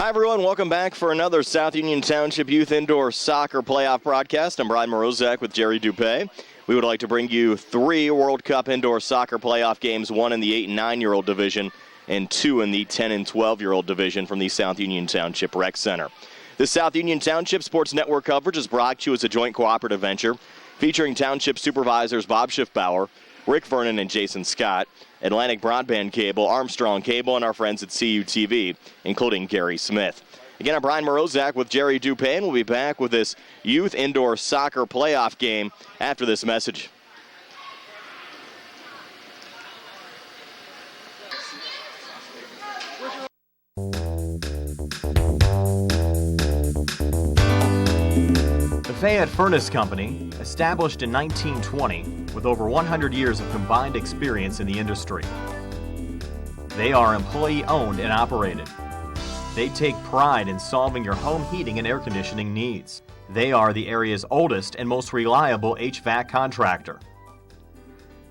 Hi, everyone. Welcome back for another South Union Township Youth Indoor Soccer Playoff broadcast. I'm Brian Morozak with Jerry Dupé. We would like to bring you 3 World Cup Indoor Soccer Playoff games, 1 in the 8 and 9-year-old division and 2 in the 10 and 12-year-old division from the South Union Township Rec Center. The South Union Township Sports Network coverage is brought to you as a joint cooperative venture featuring Township supervisors Bob Schiffbauer, Rick Vernon, and Jason Scott, Atlantic Broadband Cable, Armstrong Cable, and our friends at CUTV, including Gary Smith. Again, I'm Brian Morozak with Jerry Dupay, and we'll be back with this Youth Indoor Soccer Playoff game after this message. The Fayette Furnace Company, established in 1920 with over 100 years of combined experience in the industry. They are employee-owned and operated. They take pride in solving your home heating and air conditioning needs. They are the area's oldest and most reliable HVAC contractor.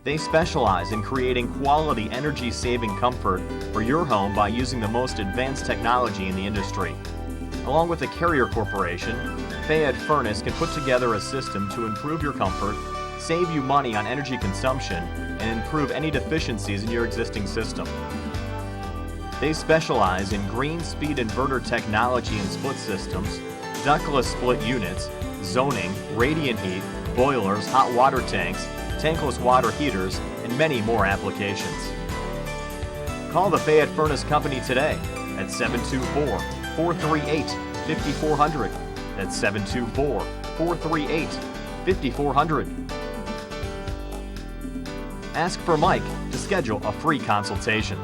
They specialize in creating quality energy-saving comfort for your home by using the most advanced technology in the industry. Along with the Carrier Corporation, Fayette Furnace can put together a system to improve your comfort, save you money on energy consumption, and improve any deficiencies in your existing system. They specialize in green speed inverter technology and split systems, ductless split units, zoning, radiant heat, boilers, hot water tanks, tankless water heaters, and many more applications. Call the Fayette Furnace Company today at 724-438-5400. That's 724-438-5400. Ask for Mike to schedule a free consultation.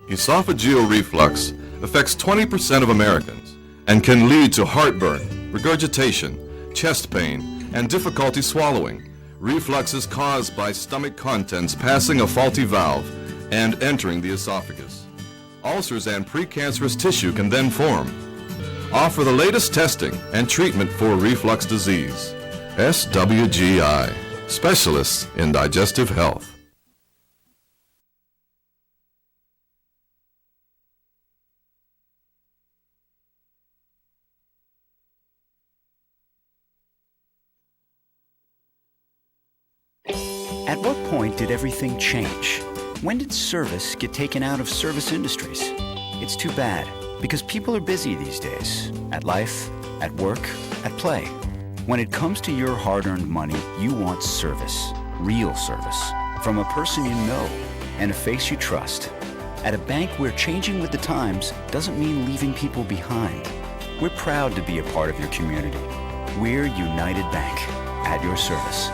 Esophageal reflux affects 20% of Americans and can lead to heartburn, regurgitation, chest pain, and difficulty swallowing. Reflux is caused by stomach contents passing a faulty valve and entering the esophagus. Ulcers and precancerous tissue can then form. Offer the latest testing and treatment for reflux disease. SWGI, specialists in digestive health. At what point did everything change? When did service get taken out of service industries? It's too bad, because people are busy these days. At life, at work, at play. When it comes to your hard-earned money, you want service. Real service. From a person you know and a face you trust. At a bank where changing with the times doesn't mean leaving people behind. We're proud to be a part of your community. We're United Bank, at your service.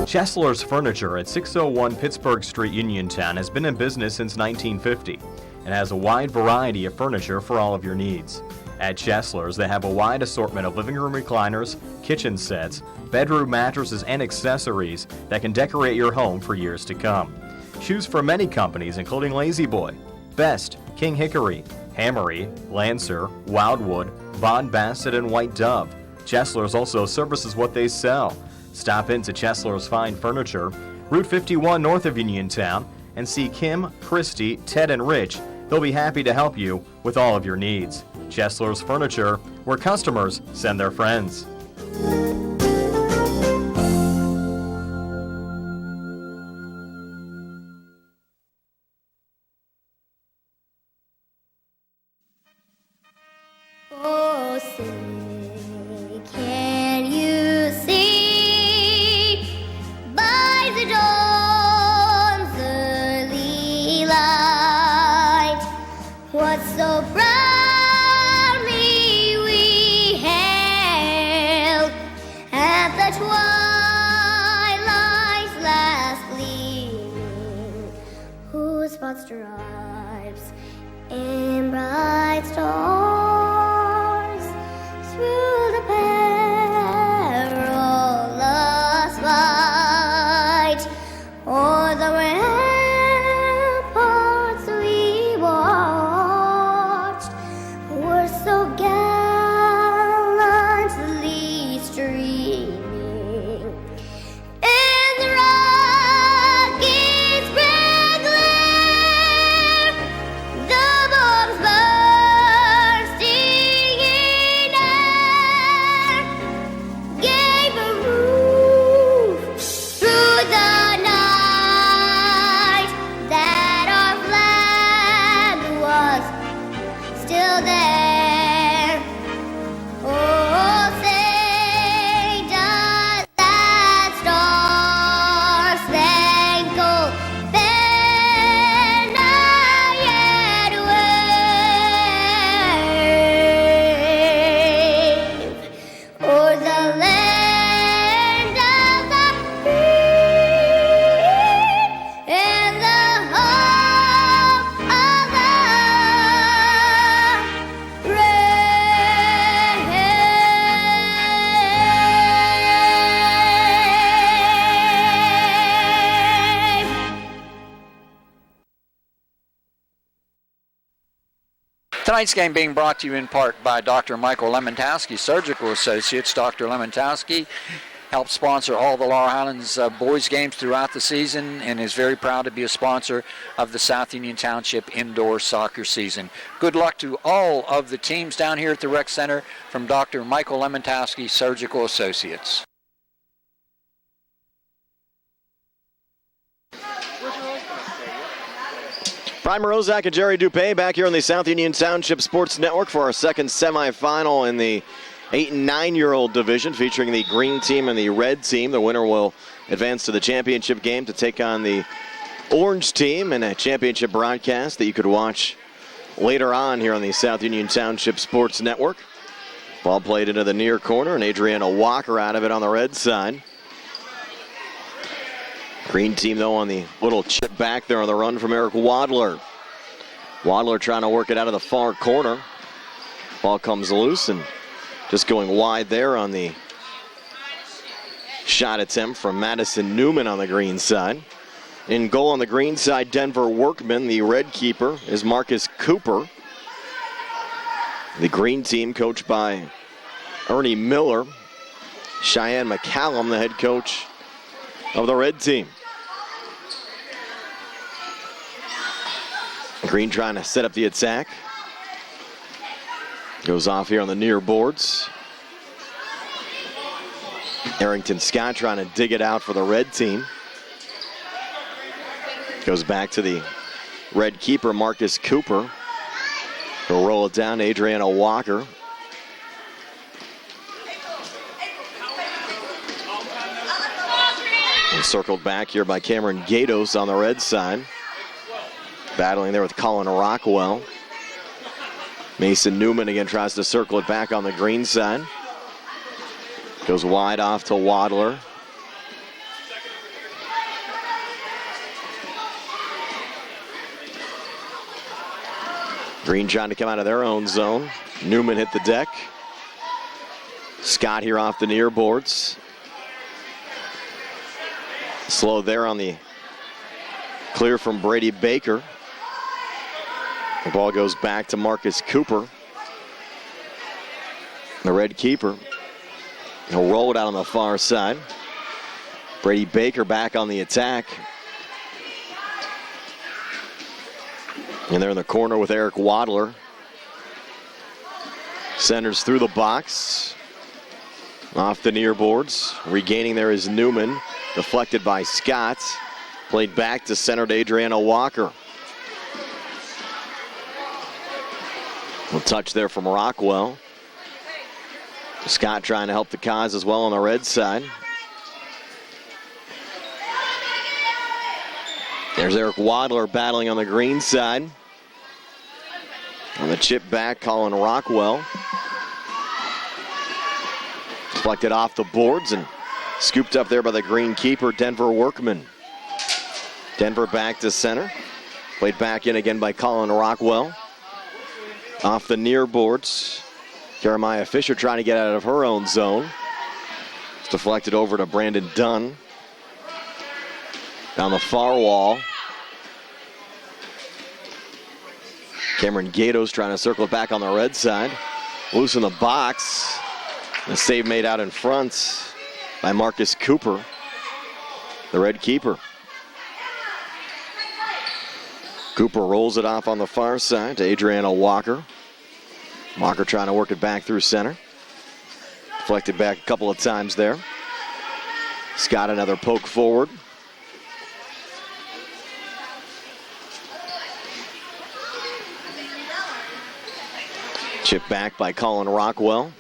Chesler's Furniture at 601 Pittsburgh Street, Uniontown has been in business since 1950 and has a wide variety of furniture for all of your needs. At Chesler's, they have a wide assortment of living room recliners, kitchen sets, bedroom mattresses, and accessories that can decorate your home for years to come. Choose from many companies including Lazy Boy, Best, King Hickory, Hammery, Lancer, Wildwood, Von Bassett, and White Dove. Chesler's also services what they sell. Stop into Chesler's Fine Furniture, Route 51 north of Uniontown, and see Kim, Christy, Ted, and Rich. They'll be happy to help you with all of your needs. Chesler's Furniture, where customers send their friends. Oh, say, can you see by the dawn's early light what so proudly we hailed at the twilight's last gleaming, whose broad stripes and bright stars through the perilous Tonight's game being brought to you in part by Dr. Michael Lemontowski, Surgical Associates. Dr. Lemontowski helps sponsor all the Laurel Highlands boys games throughout the season and is very proud to be a sponsor of the South Union Township indoor soccer season. Good luck to all of the teams down here at the Rec Center from Dr. Michael Lemontowski, Surgical Associates. Brian Morozak and Jerry Dupé back here on the South Union Township Sports Network for our second semifinal in the 8 and 9-year-old division, featuring the green team and the red team. The winner will advance to the championship game to take on the orange team in a championship broadcast that you could watch later on here on the South Union Township Sports Network. Ball played into the near corner, and Adriana Walker out of it on the red side. Green team, though, on the little chip back there on the run from Eric Wadler. Wadler trying to work it out of the far corner. Ball comes loose and just going wide there on the shot attempt from Madison Newman on the green side. In goal on the green side, Denver Workman. The red keeper is Marcus Cooper. The green team coached by Ernie Miller. Cheyenne McCallum, the head coach of the red team. Green trying to set up the attack. Goes off here on the near boards. Arrington Scott trying to dig it out for the red team. Goes back to the red keeper, Marcus Cooper. He'll roll it down to Adriana Walker. And circled back here by Cameron Gatos on the red side. Battling there with Colin Rockwell. Mason Newman again tries to circle it back on the green side. Goes wide off to Wadler. Green trying to come out of their own zone. Newman hit the deck. Scott here off the near boards. Slow there on the clear from Brady Baker. The ball goes back to Marcus Cooper, the red keeper. He'll roll it out on the far side. Brady Baker back on the attack. And they're in the corner with Eric Wadler. Centers through the box. Off the near boards. Regaining there is Newman. Deflected by Scott. Played back to center to Adriana Walker. A touch there from Rockwell. Scott trying to help the cause as well on the red side. There's Eric Wadler battling on the green side. On the chip back, Colin Rockwell. Deflected off the boards and scooped up there by the green keeper, Denver Workman. Denver back to center. Played back in again by Colin Rockwell. Off the near boards, Jeremiah Fisher trying to get out of her own zone. It's deflected over to Brandon Dunn. Down the far wall. Cameron Gatos trying to circle it back on the red side. Loose in the box. A save made out in front by Marcus Cooper, the red keeper. Cooper rolls it off on the far side to Adriana Walker. Walker trying to work it back through center. Deflected back a couple of times there. Scott another poke forward. Chip back by Colin Rockwell.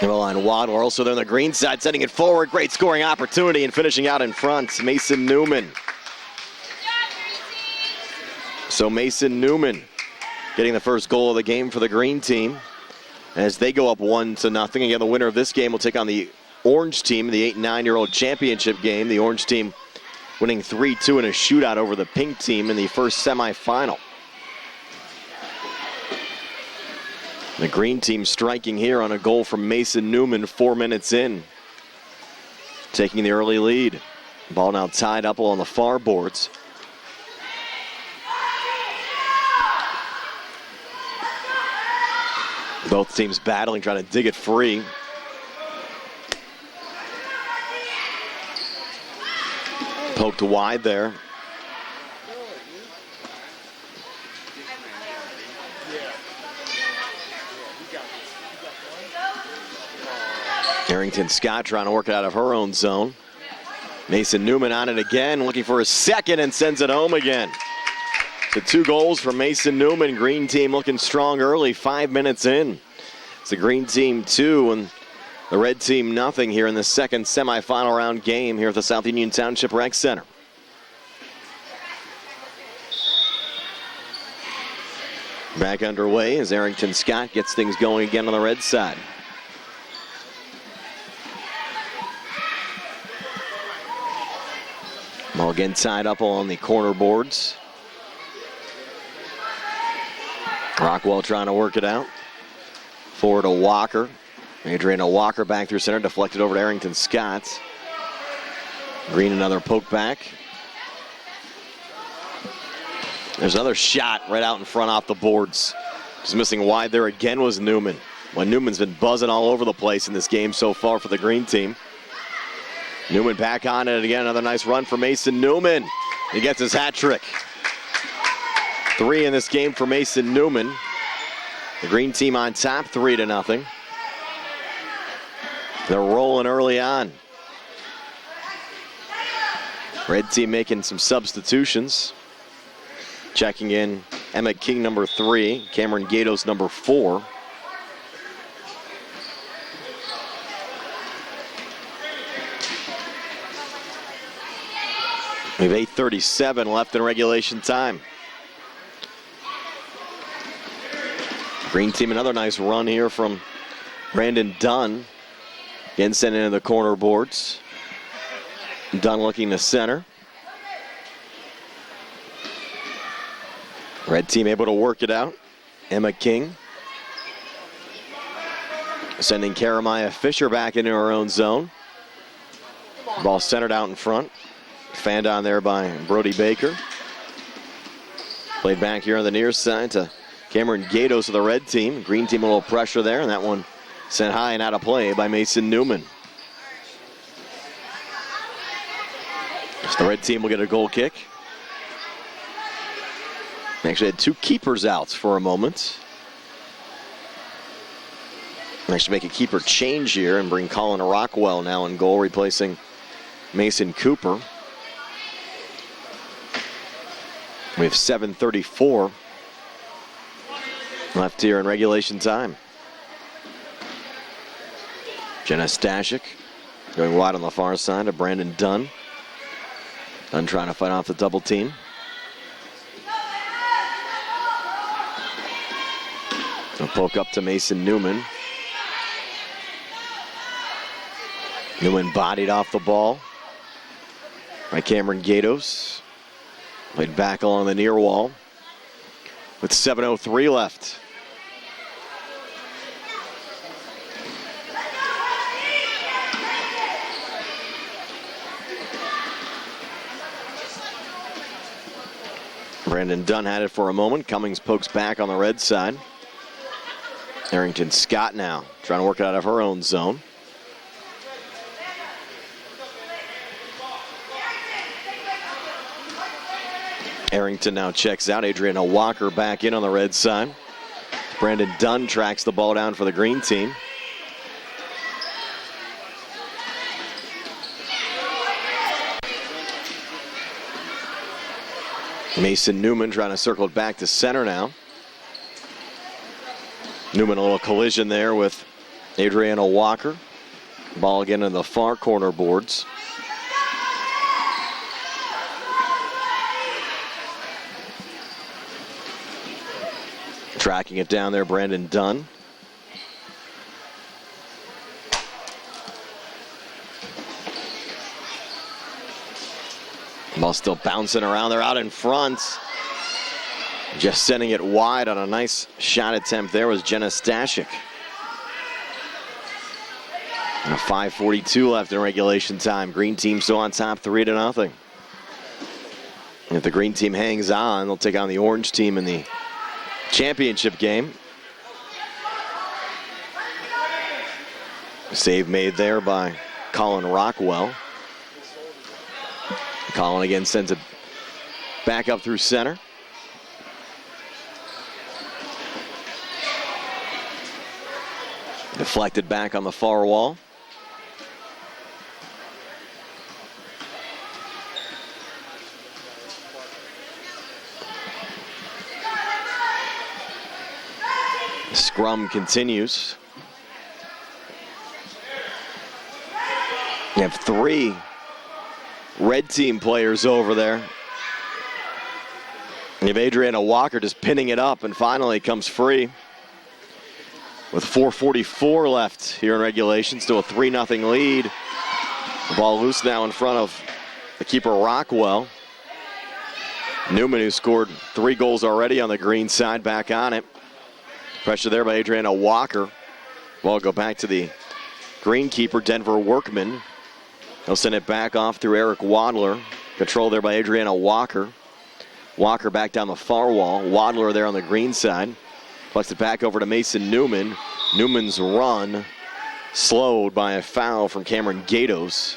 Caroline Wadler also there on the green side, sending it forward. Great scoring opportunity and finishing out in front, Mason Newman. So Mason Newman getting the first goal of the game for the green team as they go up 1-0. Again, the winner of this game will take on the orange team in the 8 and 9-year-old championship game. The orange team winning 3-2 in a shootout over the pink team in the first semifinal. The green team striking here on a goal from Mason Newman 4 minutes in, taking the early lead. Ball now tied up along the far boards. Both teams battling, trying to dig it free. Poked wide there. Arrington Scott trying to work it out of her own zone. Mason Newman on it again, looking for a second and sends it home again. So 2 goals for Mason Newman. Green team looking strong early, 5 minutes in. It's the green team 2 and the red team nothing here in the second semifinal round game here at the South Union Township Rec Center. Back underway as Arrington Scott gets things going again on the red side. Ball again tied up on the corner boards. Rockwell trying to work it out. Forward to Walker. Adriana Walker back through center, deflected over to Arrington Scott. Green another poke back. There's another shot right out in front off the boards. Just missing wide there again was Newman. When Newman's been buzzing all over the place in this game so far for the green team. Newman back on it again. Another nice run for Mason Newman. He gets his hat trick. 3 in this game for Mason Newman. The green team on top, 3-0. They're rolling early on. Red team making some substitutions. Checking in Emmett King, number 3. Cameron Gatos, number 4. We have 8:37 left in regulation time. Green team, another nice run here from Brandon Dunn. Again, sent into the corner boards. Dunn looking to center. Red team able to work it out. Emma King. Sending Jeremiah Fisher back into her own zone. Ball centered out in front. Fanned on there by Brody Baker. Played back here on the near side to Cameron Gatos of the red team. Green team a little pressure there, and that one sent high and out of play by Mason Newman. So the red team will get a goal kick. Actually had 2 keepers out for a moment. Actually make a keeper change here and bring Colin Rockwell now in goal, replacing Mason Cooper. We have 7:34 left here in regulation time. Jenna Stashik going wide on the far side to Brandon Dunn. Dunn trying to fight off the double team. A poke up to Mason Newman. Newman bodied off the ball by Cameron Gatos. Played back along the near wall with 7:03 left. Brandon Dunn had it for a moment. Cummings pokes back on the red side. Arrington Scott now trying to work it out of her own zone. Arrington now checks out. Adriana Walker back in on the red side. Brandon Dunn tracks the ball down for the green team. Mason Newman trying to circle it back to center now. Newman a little collision there with Adriana Walker. Ball again in the far corner boards. Tracking it down there, Brandon Dunn. Ball still bouncing around. They're out in front. Just sending it wide on a nice shot attempt there was Jenna Stashik. 5:42 left in regulation time. Green team still on top 3-0. If the green team hangs on, they'll take on the orange team in the championship game. Save made there by Colin Rockwell. Colin again sends it back up through center. Deflected back on the far wall. Scrum continues. You have 3 red team players over there. You have Adriana Walker just pinning it up and finally comes free. With 4:44 left here in regulation, still a 3-0 lead. The ball loose now in front of the keeper Rockwell. Newman, who scored 3 goals already on the green side, back on it. Pressure there by Adriana Walker. Ball go back to the green keeper, Denver Workman. He'll send it back off through Eric Wadler. Control there by Adriana Walker. Walker back down the far wall. Wadler there on the green side. Flex it back over to Mason Newman. Newman's run slowed by a foul from Cameron Gatos.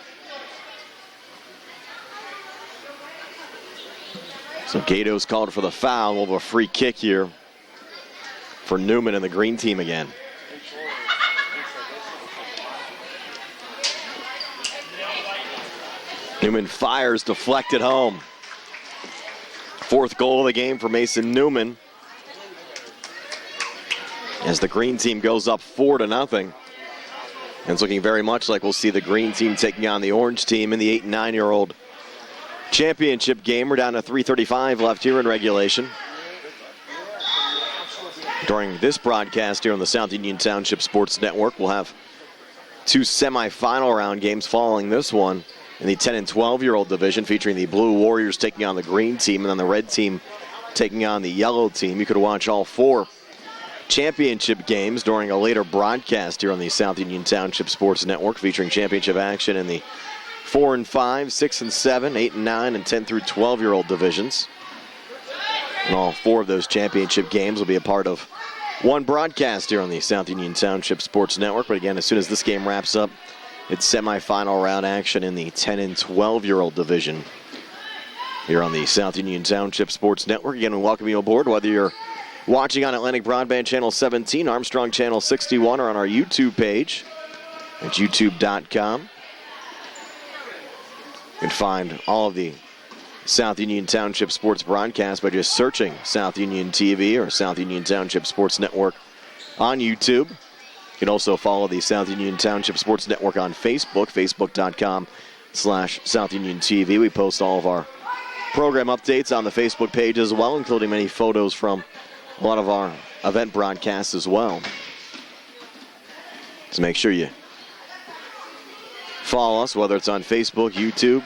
So Gatos called for the foul. We'll have a free kick here for Newman and the green team again. Newman fires, deflected home. 4th goal of the game for Mason Newman. As the green team goes up 4-0. And it's looking very much like we'll see the green team taking on the orange team in the 8 and 9-year-old championship game. We're down to 3:35 left here in regulation. During this broadcast here on the South Union Township Sports Network, we'll have 2 semifinal round games following this one in the 10 and 12-year-old division, featuring the Blue Warriors taking on the green team and then the red team taking on the yellow team. You could watch all 4 championship games during a later broadcast here on the South Union Township Sports Network, featuring championship action in the 4 and 5, 6 and 7, 8 and 9, and 10 through 12-year-old divisions. And all 4 of those championship games will be a part of one broadcast here on the South Union Township Sports Network. But again, as soon as this game wraps up, it's semifinal round action in the 10 and 12-year-old division here on the South Union Township Sports Network. Again, we welcome you aboard, whether you're watching on Atlantic Broadband Channel 17, Armstrong Channel 61, or on our YouTube page at youtube.com. You can find all of the South Union Township Sports broadcasts by just searching South Union TV or South Union Township Sports Network on YouTube. You can also follow the South Union Township Sports Network on Facebook, facebook.com/South Union TV. We post all of our program updates on the Facebook page as well, including many photos from a lot of our event broadcasts as well. So make sure you follow us, whether it's on Facebook, YouTube,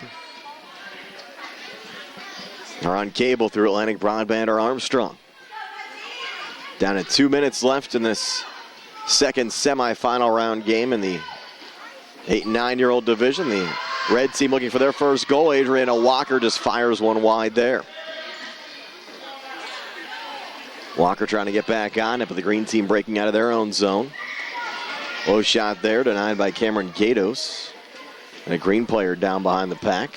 or on cable through Atlantic Broadband or Armstrong. Down to 2 minutes left in this second semifinal round game in the 8 and 9-year-old division. The red team looking for their first goal. Adriana Walker just fires one wide there. Walker trying to get back on it, but the green team breaking out of their own zone. Low shot there, denied by Cameron Gatos. And a green player down behind the pack.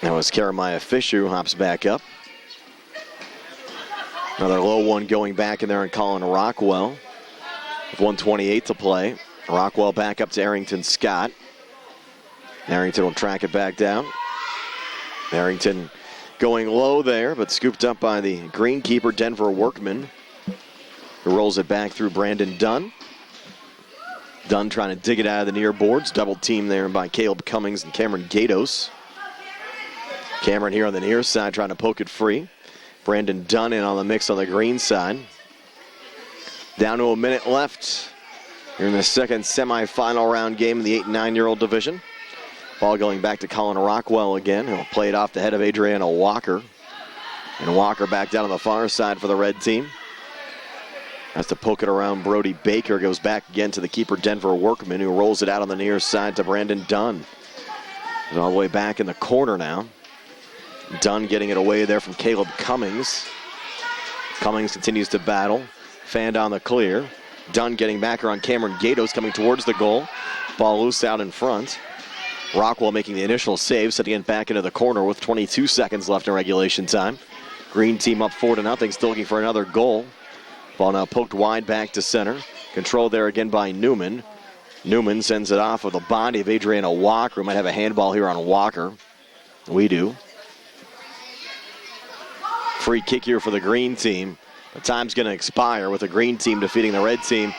That was Jeremiah Fisher, who hops back up. Another low one going back in there and Colin Rockwell. With 1:28 to play. Rockwell back up to Arrington Scott. Arrington will track it back down. Arrington going low there, but scooped up by the green keeper, Denver Workman, who rolls it back through Brandon Dunn. Dunn trying to dig it out of the near boards. Double team there by Caleb Cummings and Cameron Gatos. Cameron here on the near side trying to poke it free. Brandon Dunn in on the mix on the green side. Down to a minute left here in the second semifinal round game in the 8 and 9-year-old division. Ball going back to Colin Rockwell again. He'll play it off the head of Adriana Walker. And Walker back down on the far side for the red team. Has to poke it around Brody Baker. Goes back again to the keeper, Denver Workman, who rolls it out on the near side to Brandon Dunn. He's all the way back in the corner now. Dunn getting it away there from Caleb Cummings. Cummings continues to battle. Fanned on the clear. Dunn getting back around Cameron Gatos, coming towards the goal. Ball loose out in front. Rockwell making the initial save, setting it back into the corner with 22 seconds left in regulation time. Green team up 4-0, still looking for another goal. Ball now poked wide back to center. Controlled there again by Newman. Newman sends it off with the body of Adriana Walker. We might have a handball here on Walker. We do. Free kick here for the green team. The time's going to expire with the green team defeating the red team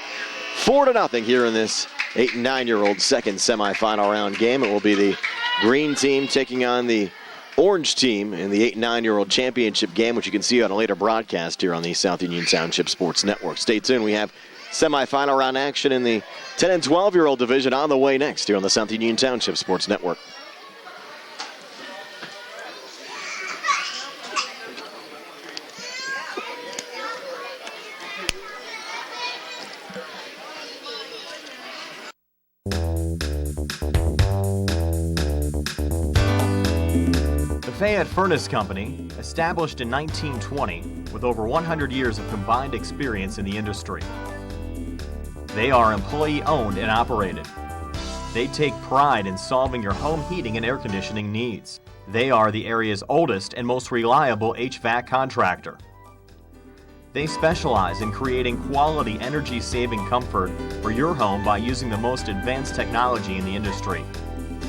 4-0 here in this 8- and 9-year-old second semifinal round game. It will be the green team taking on the orange team in the 8- and 9-year-old championship game, which you can see on a later broadcast here on the South Union Township Sports Network. Stay tuned. We have semifinal round action in the 10- and 12-year-old division on the way next here on the South Union Township Sports Network. Fayette Furnace Company, established in 1920 with over 100 years of combined experience in the industry. They are employee-owned and operated. They take pride in solving your home heating and air conditioning needs. They are the area's oldest and most reliable HVAC contractor. They specialize in creating quality energy-saving comfort for your home by using the most advanced technology in the industry.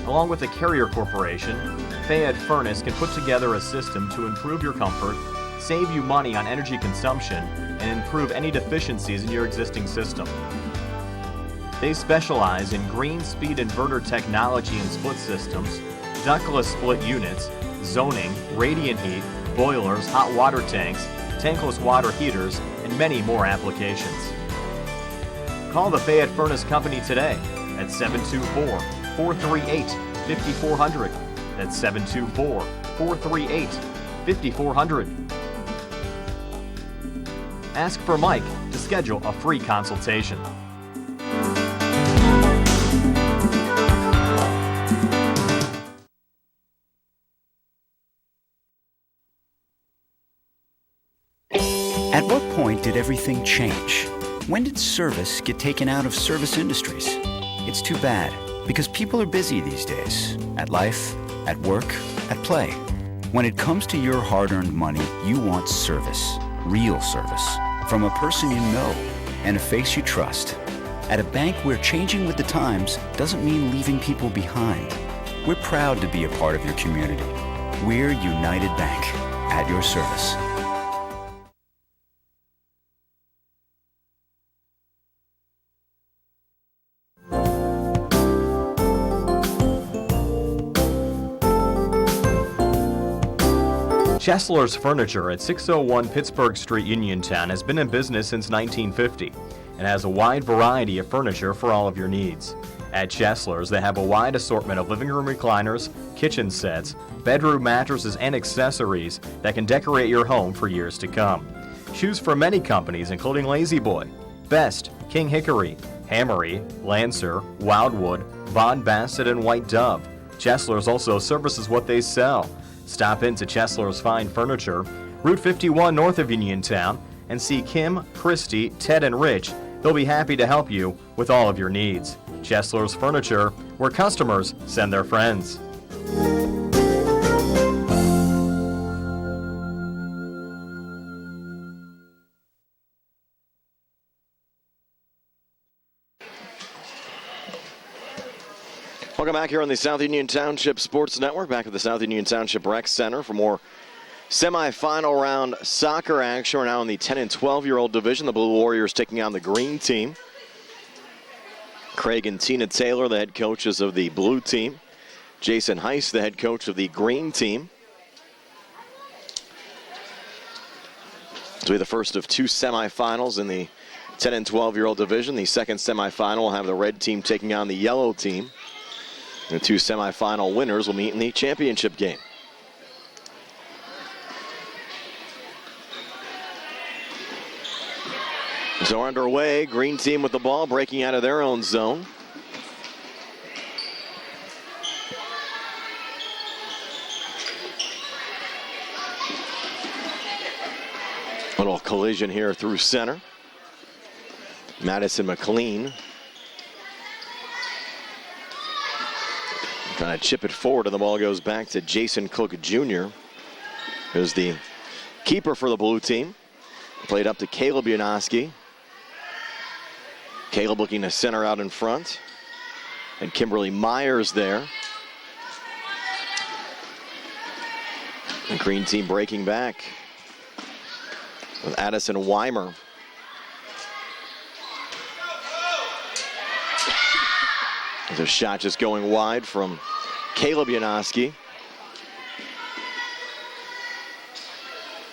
Along with the Carrier Corporation, Fayette Furnace can put together a system to improve your comfort, save you money on energy consumption, and improve any deficiencies in your existing system. They specialize in green speed inverter technology and split systems, ductless split units, zoning, radiant heat, boilers, hot water tanks, tankless water heaters, and many more applications. Call the Fayette Furnace Company today at 724-438-5400. That's 724-438-5400. Ask for Mike to schedule a free consultation. At what point did everything change? When did service get taken out of service industries? It's too bad, because people are busy these days. At life, at work, at play. When it comes to your hard-earned money, you want service. Real service. From a person you know and a face you trust. At a bank where changing with the times doesn't mean leaving people behind. We're proud to be a part of your community. We're United Bank, at your service. Chesler's Furniture at 601 Pittsburgh Street, Uniontown has been in business since 1950 and has a wide variety of furniture for all of your needs. At Chesler's, they have a wide assortment of living room recliners, kitchen sets, bedroom mattresses, and accessories that can decorate your home for years to come. Choose from many companies including Lazy Boy, Best, King Hickory, Hammery, Lancer, Wildwood, Von Bassett, and White Dove. Chesler's also services what they sell. Stop into Chesler's Fine Furniture, Route 51 north of Uniontown, and see Kim, Christy, Ted, and Rich. They'll be happy to help you with all of your needs. Chesler's Furniture, where customers send their friends. Welcome back here on the South Union Township Sports Network, back at the South Union Township Rec Center for more semifinal round soccer action. We're now in the 10 and 12-year-old division. The Blue Warriors taking on the green team. Craig and Tina Taylor, the head coaches of the blue team. Jason Heiss, the head coach of the green team. This will be the first of two semifinals in the 10 and 12-year-old division. The second semifinal will have the red team taking on the yellow team. The two semifinal winners will meet in the championship game. So underway, green team with the ball, breaking out of their own zone. Little collision here through center. Madison McLean trying to chip it forward, and the ball goes back to Jason Cook Jr., who's the keeper for the blue team. Played up to Caleb Janoski. Caleb looking to center out in front. And Kimberly Myers there. The green team breaking back with Addison Weimer. There's a shot just going wide from Caleb Janoski.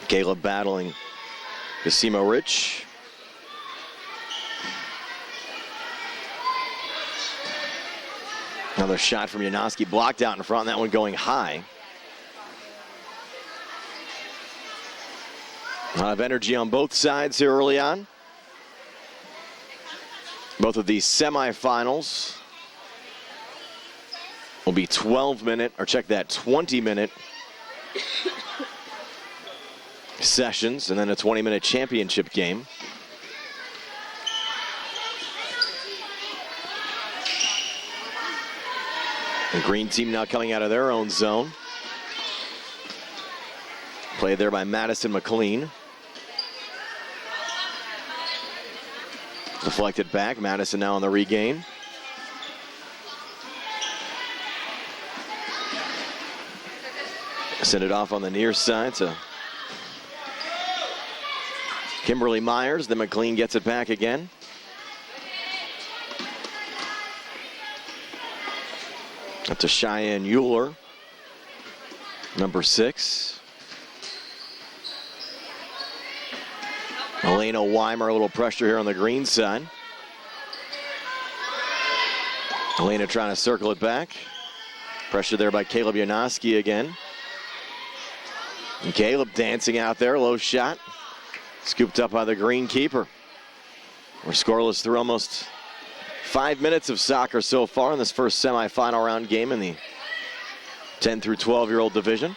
Caleb battling Casimo Rich. Another shot from Janoski, blocked out in front, and that one going high. A lot of energy on both sides here early on. Both of these semifinals will be 20-minute sessions, and then a 20-minute championship game. The green team now coming out of their own zone. Played there by Madison McLean. Deflected back. Madison now on the regain. Send it off on the near side to Kimberly Myers. Then McLean gets it back again. Up to Cheyenne Euler, number 6. Elena Weimer, a little pressure here on the green side. Elena trying to circle it back. Pressure there by Caleb Janoski again. And Caleb dancing out there, low shot. Scooped up by the green keeper. We're scoreless through almost 5 minutes of soccer so far in this first semifinal round game in the 10 through 12-year-old division.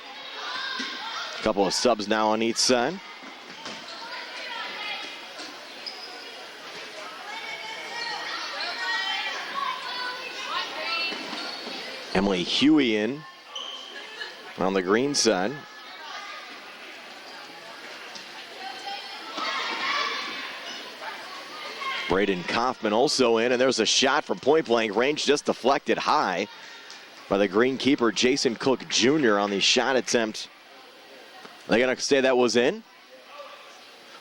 A couple of subs now on each side. Emily Huey in on the green side. Braden Kaufman also in, and there's a shot from point-blank range, just deflected high by the green keeper, Jason Cook Jr. on the shot attempt. Are they going to say that was in?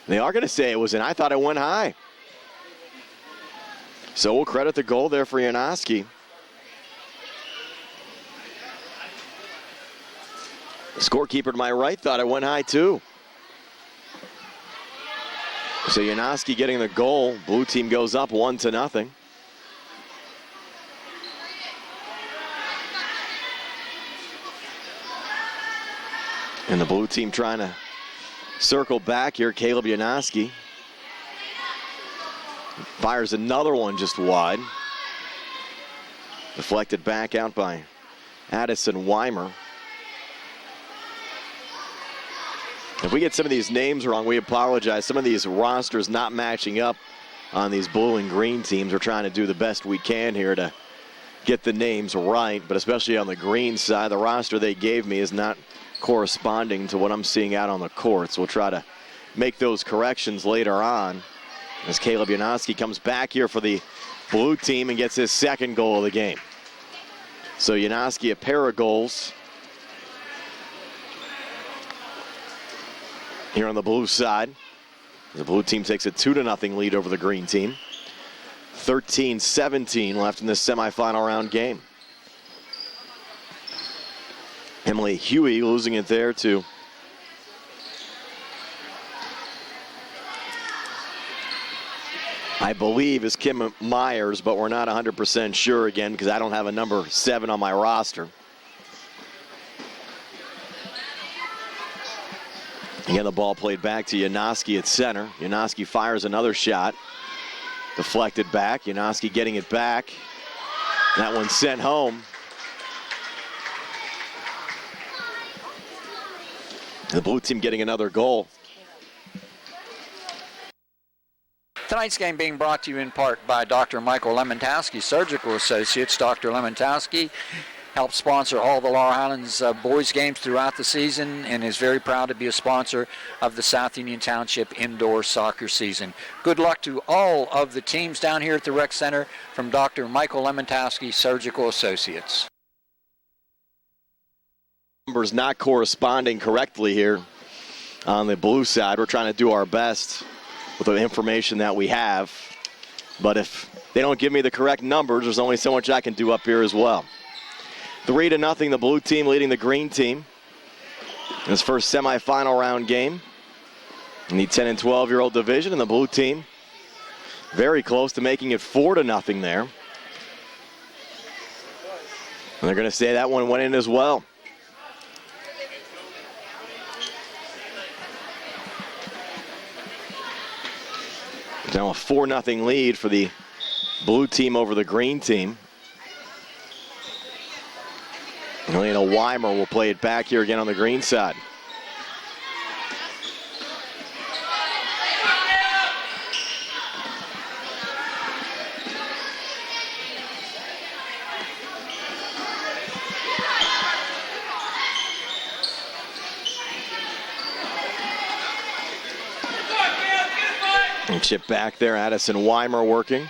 They are going to say it was in. I thought it went high. So we'll credit the goal there for Janoski. The scorekeeper to my right thought it went high too. So Janoski getting the goal. Blue team goes up 1-0. And the blue team trying to circle back here. Caleb Janoski fires another one just wide. Deflected back out by Addison Weimer. If we get some of these names wrong, we apologize. Some of these rosters not matching up on these blue and green teams. We're trying to do the best we can here to get the names right, but especially on the green side, the roster they gave me is not corresponding to what I'm seeing out on the court. So we'll try to make those corrections later on as Caleb Janoski comes back here for the blue team and gets his second goal of the game. So Janoski, a pair of goals here on the blue side. The blue team takes a 2-0 lead over the green team. 13-17 left in this semifinal round game. Emily Huey losing it there to I believe is Kim Myers, but we're not 100% sure again because I don't have a number 7 on my roster. Again, the ball played back to Janoski at center. Janoski fires another shot. Deflected back. Janoski getting it back. That one sent home. The blue team getting another goal. Tonight's game being brought to you in part by Dr. Michael Lemontowski, Surgical Associates. Dr. Lemontowski helps sponsor all the Laurel Highlands boys games throughout the season and is very proud to be a sponsor of the South Union Township indoor soccer season. Good luck to all of the teams down here at the Rec Center from Dr. Michael Lemontowski, Surgical Associates. Numbers not corresponding correctly here on the blue side. We're trying to do our best with the information that we have. But if they don't give me the correct numbers, there's only so much I can do up here as well. 3-0, the blue team leading the green team in this first semifinal round game in the 10 and 12-year-old division. And the blue team very close to making it 4-0 there. And they're going to say that one went in as well. Now a 4-0 lead for the blue team over the green team. Elena Weimer will play it back here again on the green side. And chip back there, Addison Weimer working.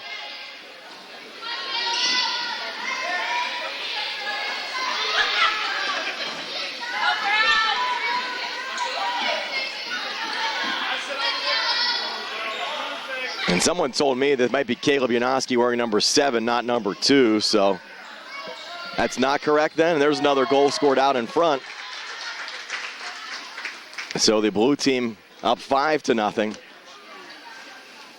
And someone told me that might be Caleb Janoski wearing number 7, not number 2, so that's not correct then. And there's another goal scored out in front. So the blue team up 5-0.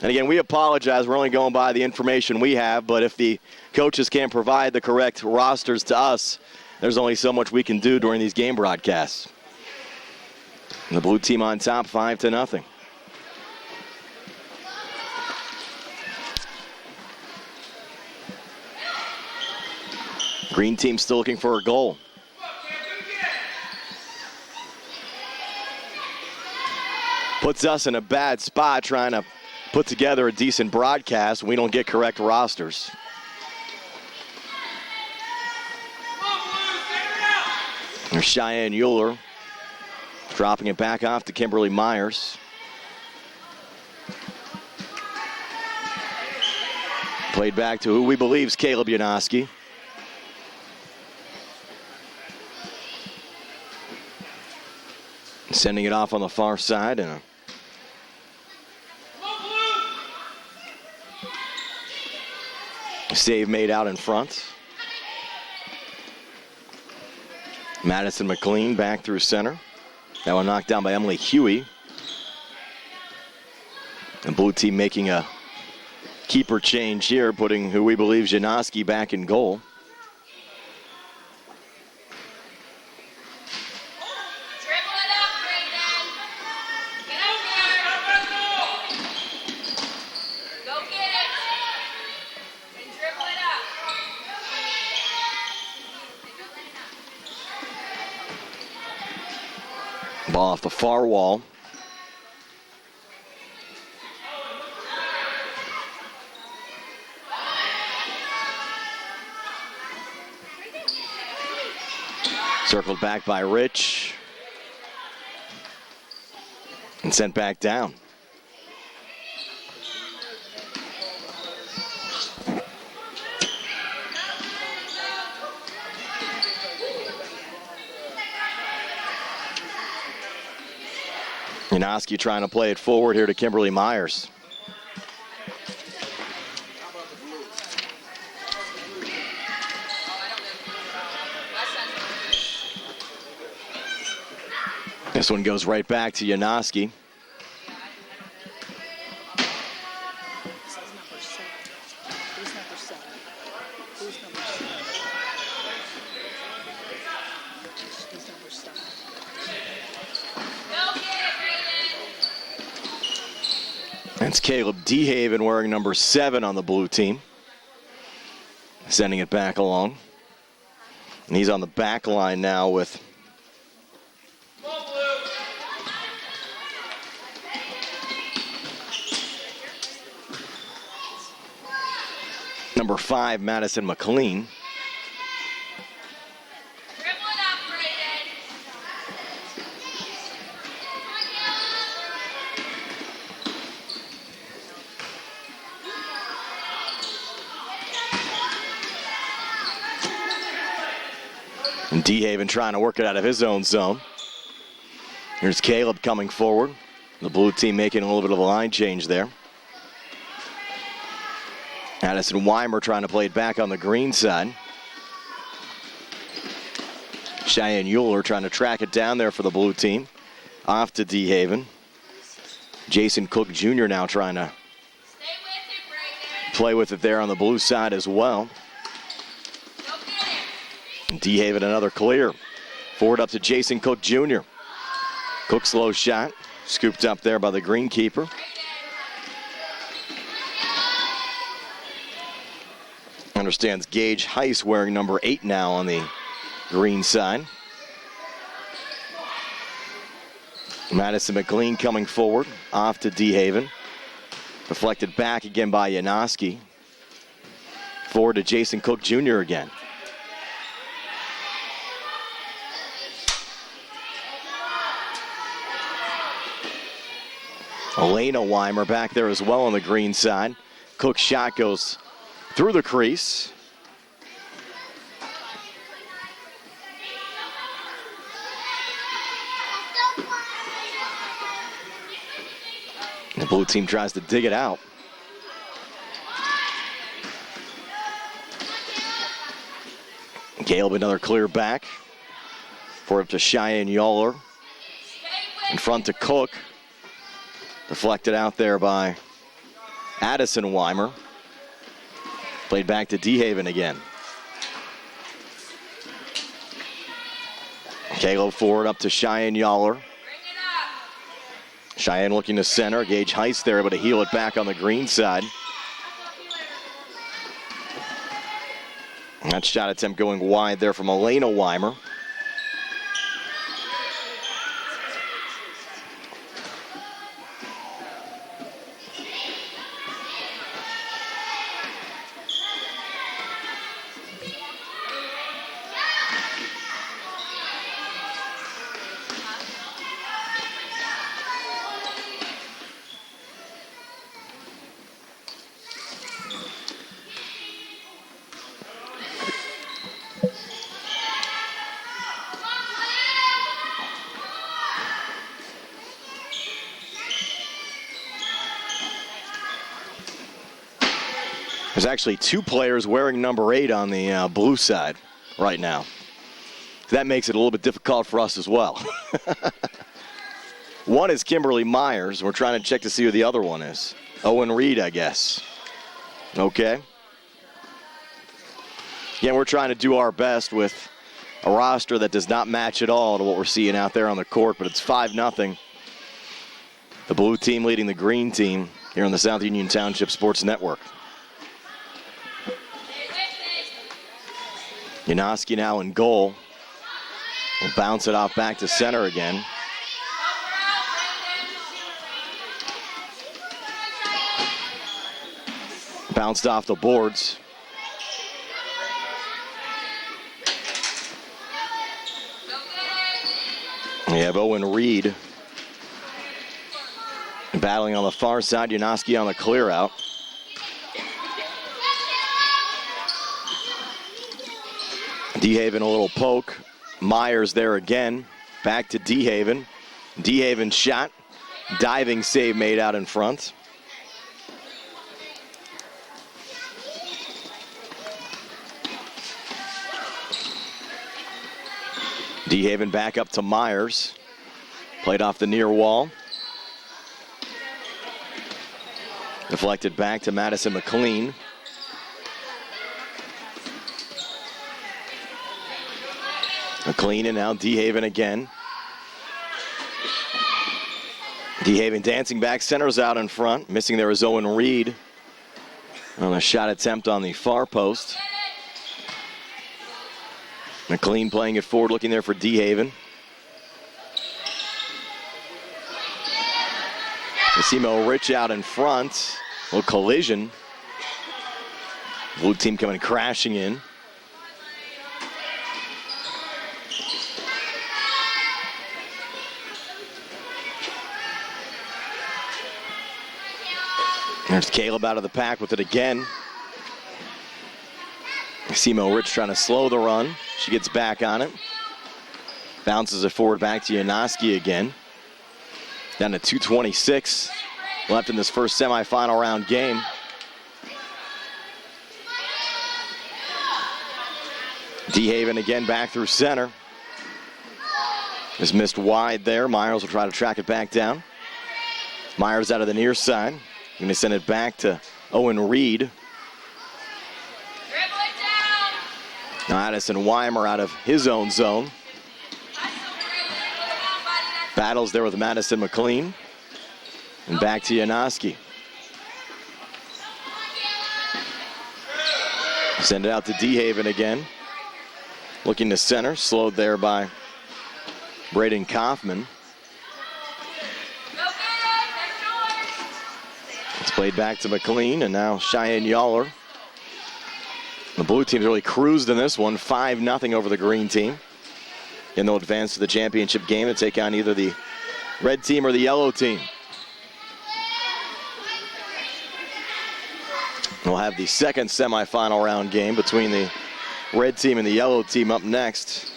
And again, we apologize. We're only going by the information we have, but if the coaches can't provide the correct rosters to us, there's only so much we can do during these game broadcasts. And the blue team on top, 5-0. Green team still looking for a goal. Puts us in a bad spot trying to put together a decent broadcast. We don't get correct rosters. There's Cheyenne Euler dropping it back off to Kimberly Myers. Played back to who we believe is Caleb Janoski. Sending it off on the far side, and a save made out in front. Madison McLean back through center. That one knocked down by Emily Huey. The blue team making a keeper change here, putting who we believe Janoski back in goal. Ball off the far wall. Circled back by Rich. And sent back down. Janoski trying to play it forward here to Kimberly Myers. This one goes right back to Janoski. That's Caleb DeHaven wearing number 7 on the blue team. Sending it back along. And he's on the back line now with number 5, Madison McLean. And DeHaven trying to work it out of his own zone. Here's Caleb coming forward. The blue team making a little bit of a line change there. Addison Weimer trying to play it back on the green side. Cheyenne Euler trying to track it down there for the blue team. Off to DeHaven. Jason Cook Jr. now trying to play with it there on the blue side as well. DeHaven another clear. Forward up to Jason Cook Jr. Cook's low shot. Scooped up there by the greenkeeper. Understands Gage Heiss wearing number 8 now on the green side. Madison McLean coming forward. Off to DeHaven. Deflected back again by Janoski. Forward to Jason Cook Jr. again. Elena Weimer back there as well on the green side. Cook's shot goes through the crease. The blue team tries to dig it out. Caleb another clear back. Forward up to Cheyenne Euler. In front to Cook. Deflected out there by Addison Weimer. Played back to DeHaven again. Caleb forward up to Cheyenne Euler. Cheyenne looking to center. Gage Heiss there, able to heel it back on the green side. That shot attempt going wide there from Elena Weimer. There's actually 2 players wearing number 8 on the blue side right now. That makes it a little bit difficult for us as well. One is Kimberly Myers. We're trying to check to see who the other one is. Owen Reed, I guess. Okay. Again, we're trying to do our best with a roster that does not match at all to what we're seeing out there on the court, but it's 5-0. The blue team leading the green team here on the South Union Township Sports Network. Janoski now in goal. Will bounce it off back to center again. Bounced off the boards. We have Owen Reed battling on the far side. Janoski on the clear out. DeHaven a little poke. Myers there again. Back to DeHaven. DeHaven shot. Diving save made out in front. DeHaven back up to Myers. Played off the near wall. Deflected back to Madison McLean. McLean and now DeHaven again. DeHaven dancing back, centers out in front. Missing there is Owen Reed on a shot attempt on the far post. McLean playing it forward, looking there for DeHaven. Massimo Rich out in front. A little collision. Blue team coming crashing in. There's Caleb out of the pack with it again. Massimo Rich trying to slow the run. She gets back on it. Bounces it forward back to Janoski again. Down to 2:26 left in this first semifinal round game. DeHaven again back through center. Is missed wide there. Myers will try to track it back down. Myers out of the near side. Going to send it back to Owen Reed. Now Addison Weimer out of his own zone. Battles there with Madison McLean. And back to Janoski. Send it out to DeHaven again. Looking to center. Slowed there by Braden Kaufman. It's played back to McLean, and now Cheyenne Yawler. The blue team's really cruised in this one, 5-0 over the green team. And they'll advance to the championship game and take on either the red team or the yellow team. We'll have the second semifinal round game between the red team and the yellow team up next.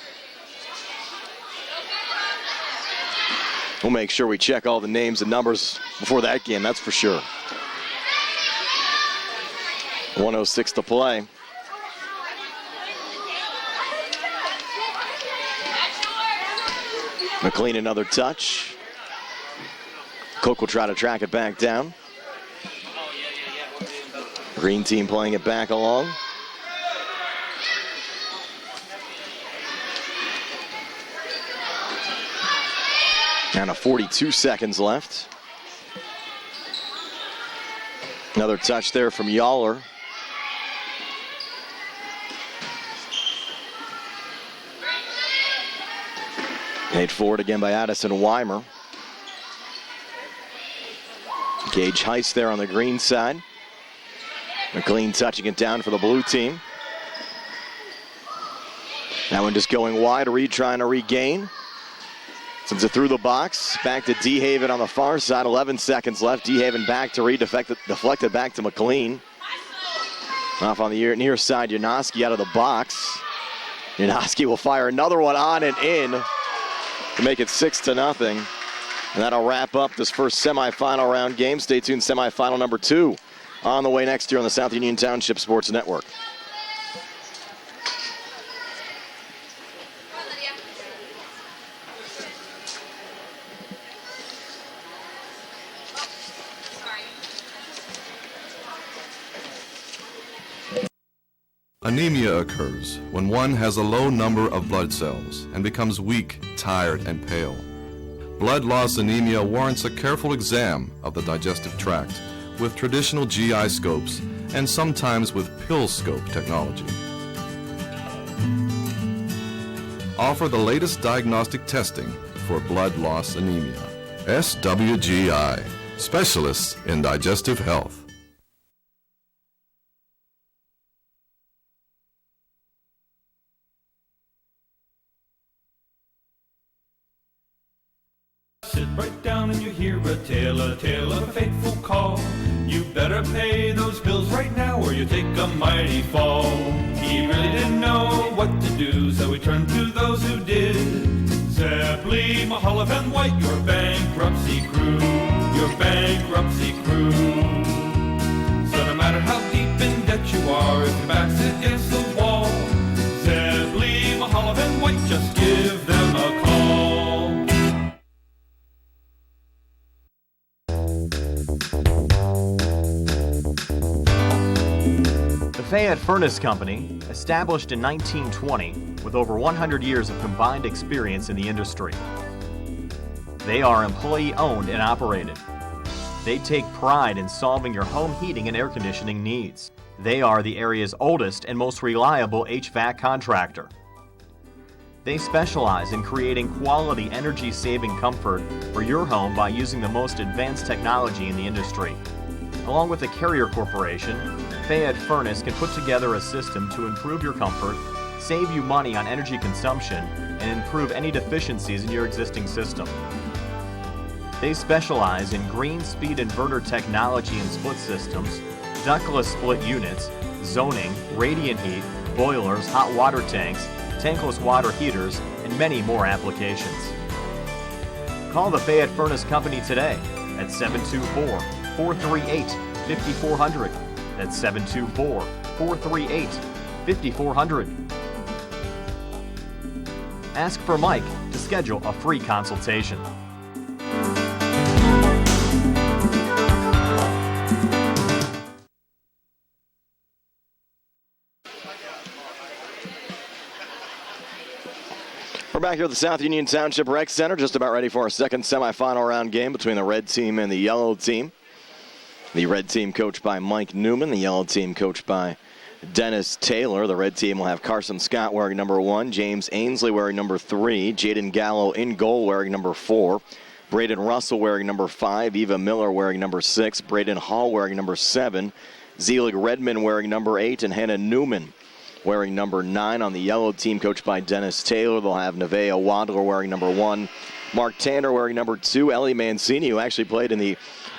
We'll make sure we check all the names and numbers before that game, that's for sure. 1:06 to play. McLean another touch. Cook will try to track it back down. Green team playing it back along. Down to 42 seconds left. Another touch there from Yawler. Made forward again by Addison Weimer. Gage Heist there on the green side. McLean touching it down for the blue team. That one just going wide. Reed trying to regain. Sends it through the box. Back to DeHaven on the far side. 11 seconds left. DeHaven back to Reed. Deflected back to McLean. Off on the near side. Janoski out of the box. Janoski will fire another one on and in to make it 6-0. And that'll wrap up this first semifinal round game. Stay tuned, semifinal number 2 on the way next year on the South Union Township Sports Network. Anemia occurs when one has a low number of blood cells and becomes weak, tired, and pale. Blood loss anemia warrants a careful exam of the digestive tract with traditional GI scopes and sometimes with pill scope technology. Offer the latest diagnostic testing for blood loss anemia. SWGI, specialists in digestive health. Sit right down and you hear a tale of a fateful call. You better pay those bills right now or you take a mighty fall. He really didn't know what to do, so he turned to those who did. Zeppeli, Mahalev, and White, your bankruptcy crew, your bankruptcy crew. So no matter how deep in debt you are, if your back's against the wall, Zeppeli, Mahalev, and White, just give them a call. The Fayette Furnace Company, established in 1920 with over 100 years of combined experience in the industry. They are employee-owned and operated. They take pride in solving your home heating and air conditioning needs. They are the area's oldest and most reliable HVAC contractor. They specialize in creating quality energy-saving comfort for your home by using the most advanced technology in the industry. Along with the Carrier Corporation, Fayette Furnace can put together a system to improve your comfort, save you money on energy consumption, and improve any deficiencies in your existing system. They specialize in green speed inverter technology and split systems, ductless split units, zoning, radiant heat, boilers, hot water tanks, tankless water heaters, and many more applications. Call the Fayette Furnace Company today at 724-438-5400. That's 724-438-5400. Ask for Mike to schedule a free consultation. We're back here at the South Union Township Rec Center, just about ready for our second semifinal round game between the red team and the yellow team. The red team coached by Mike Newman, the yellow team coached by Dennis Taylor. The red team will have Carson Scott wearing number 1, James Ainsley wearing number 3, Jaden Gallo in goal wearing number 4, Braden Russell wearing number 5, Eva Miller wearing number 6, Braden Hall wearing number 7, Zelig Redmond wearing number 8, and Hannah Newman wearing number 9. On the yellow team coached by Dennis Taylor, they'll have Nevaeh Wadler wearing number 1, Mark Tanner wearing number 2, Ellie Mancini, who actually played in the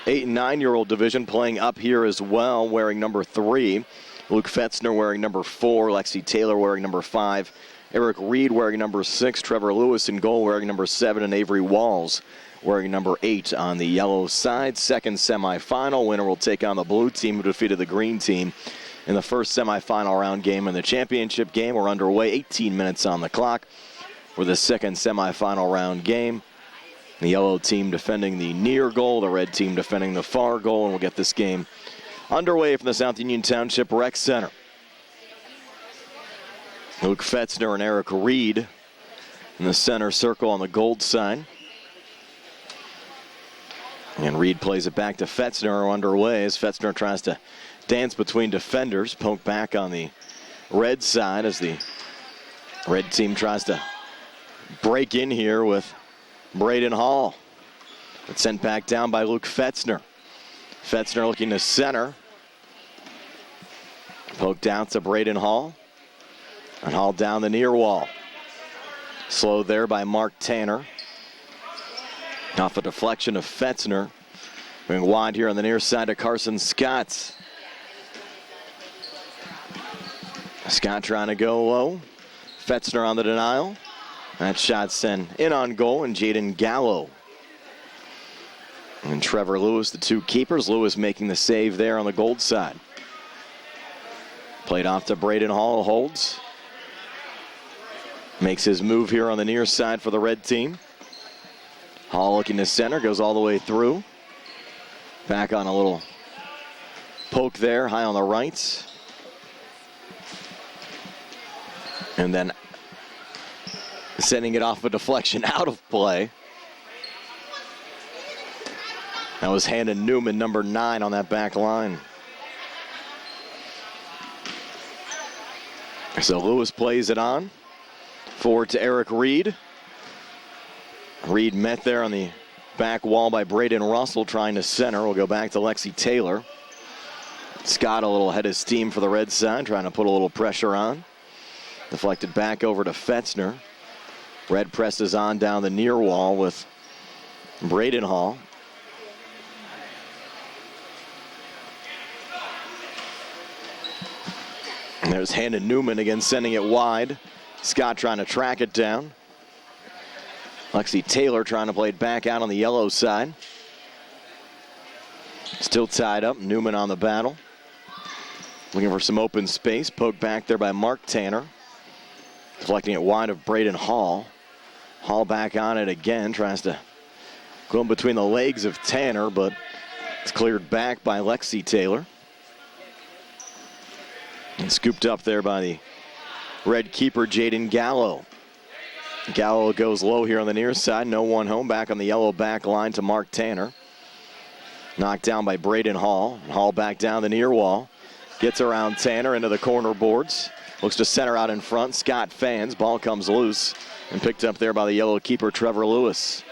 8 and 9-year-old division, playing up here as well, wearing number 3, Luke Fetzner wearing number 4, Lexi Taylor wearing number 5, Eric Reed wearing number 6, Trevor Lewis in goal wearing number 7, and Avery Walls wearing number 8 on the yellow side. Second semifinal winner will take on the blue team who defeated the green team in the first semifinal round game. In the championship game, we're underway, 18 minutes on the clock for the second semifinal round game. The yellow team defending the near goal, the red team defending the far goal, and we'll get this game underway from the South Union Township Rec Center. Luke Fetzner and Eric Reed in the center circle on the gold side. And Reed plays it back to Fetzner underway as Fetzner tries to dance between defenders, poke back on the red side as the red team tries to break in here with Braden Hall. It's sent back down by Luke Fetzner. Fetzner looking to center. Poked out to Braden Hall. And Hall down the near wall. Slowed there by Mark Tanner. Off a deflection of Fetzner. Going wide here on the near side to Carson Scott. Scott trying to go low. Fetzner on the denial. That shot sent in on goal, and Jaden Gallo and Trevor Lewis, the two keepers. Lewis making the save there on the gold side. Played off to Braden Hall, holds. Makes his move here on the near side for the red team. Hall looking to center, goes all the way through. Back on a little poke there, high on the right. And then sending it off a deflection out of play. That was Hannah Newman, number 9 on that back line. So Lewis plays it on. Forward to Eric Reed. Reed met there on the back wall by Braden Russell trying to center. We'll go back to Lexi Taylor. Scott a little ahead of steam for the red side, trying to put a little pressure on. Deflected back over to Fetzner. Red presses on down the near wall with Braden Hall. And there's Hannah Newman again sending it wide. Scott trying to track it down. Lexi Taylor trying to play it back out on the yellow side. Still tied up. Newman on the battle. Looking for some open space. Poked back there by Mark Tanner. Deflecting it wide of Braden Hall. Hall back on it again. Tries to go in between the legs of Tanner, but it's cleared back by Lexi Taylor. And scooped up there by the red keeper, Jaden Gallo. Gallo goes low here on the near side. No one home. Back on the yellow back line to Mark Tanner. Knocked down by Braden Hall. Hall back down the near wall. Gets around Tanner into the corner boards. Looks to center out in front. Scott fans. Ball comes loose and picked up there by the yellow keeper, Trevor Lewis.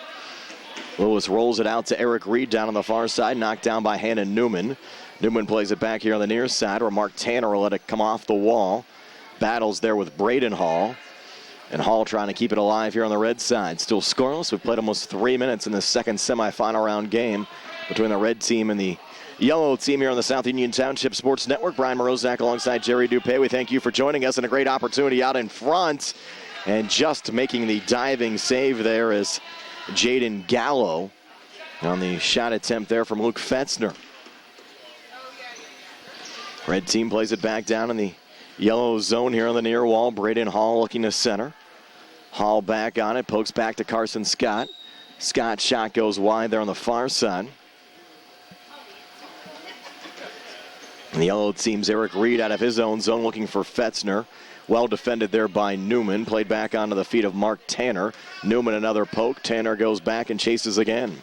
Lewis rolls it out to Eric Reed down on the far side. Knocked down by Hannah Newman. Newman plays it back here on the near side where Mark Tanner will let it come off the wall. Battles there with Braden Hall. And Hall trying to keep it alive here on the red side. Still scoreless. We've played almost 3 minutes in this second semifinal round game between the red team and the yellow team here on the South Union Township Sports Network. Brian Morozak alongside Jerry Dupé. We thank you for joining us and a great opportunity out in front. And just making the diving save there is Jaden Gallo on the shot attempt there from Luke Fetzner. Red team plays it back down in the yellow zone here on the near wall. Braden Hall looking to center. Hall back on it, pokes back to Carson Scott. Scott's shot goes wide there on the far side. And the yellow team's Eric Reed out of his own zone looking for Fetzner. Well defended there by Newman. Played back onto the feet of Mark Tanner. Newman another poke. Tanner goes back and chases again.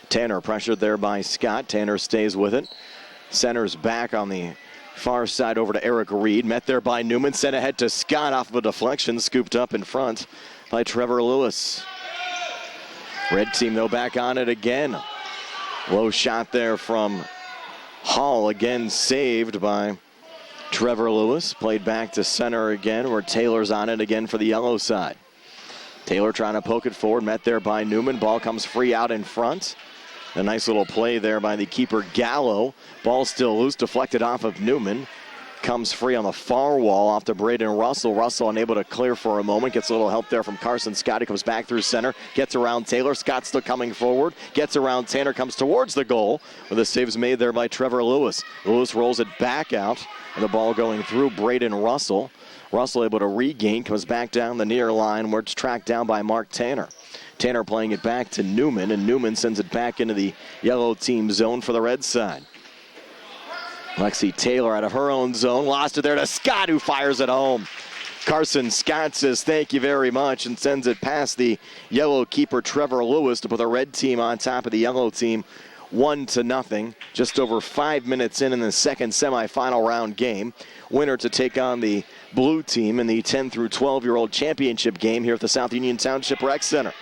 Tanner pressured there by Scott. Tanner stays with it. Centers back on the far side over to Eric Reed. Met there by Newman. Sent ahead to Scott off of a deflection. Scooped up in front by Trevor Lewis. Red team, though, back on it again. Low shot there from Hall. Again saved by Trevor Lewis. Played back to center again where Taylor's on it again for the yellow side. Taylor trying to poke it forward. Met there by Newman. Ball comes free out in front. A nice little play there by the keeper, Gallo. Ball still loose, deflected off of Newman. Comes free on the far wall off to Braden Russell. Russell unable to clear for a moment. Gets a little help there from Carson Scott. He comes back through center. Gets around Taylor. Scott still coming forward. Gets around Tanner. Comes towards the goal. But the save's made there by Trevor Lewis. Lewis rolls it back out. And the ball going through Braden Russell. Russell able to regain. Comes back down the near line where it's tracked down by Mark Tanner. Tanner playing it back to Newman, and Newman sends it back into the yellow team zone for the red side. Lexi Taylor out of her own zone, lost it there to Scott, who fires it home. Carson Scott says thank you very much and sends it past the yellow keeper Trevor Lewis to put the red team on top of the yellow team 1-0. Just over 5 minutes in the second semifinal round game. Winner to take on the blue team in the 10 through 12-year-old championship game here at the South Union Township Rec Center.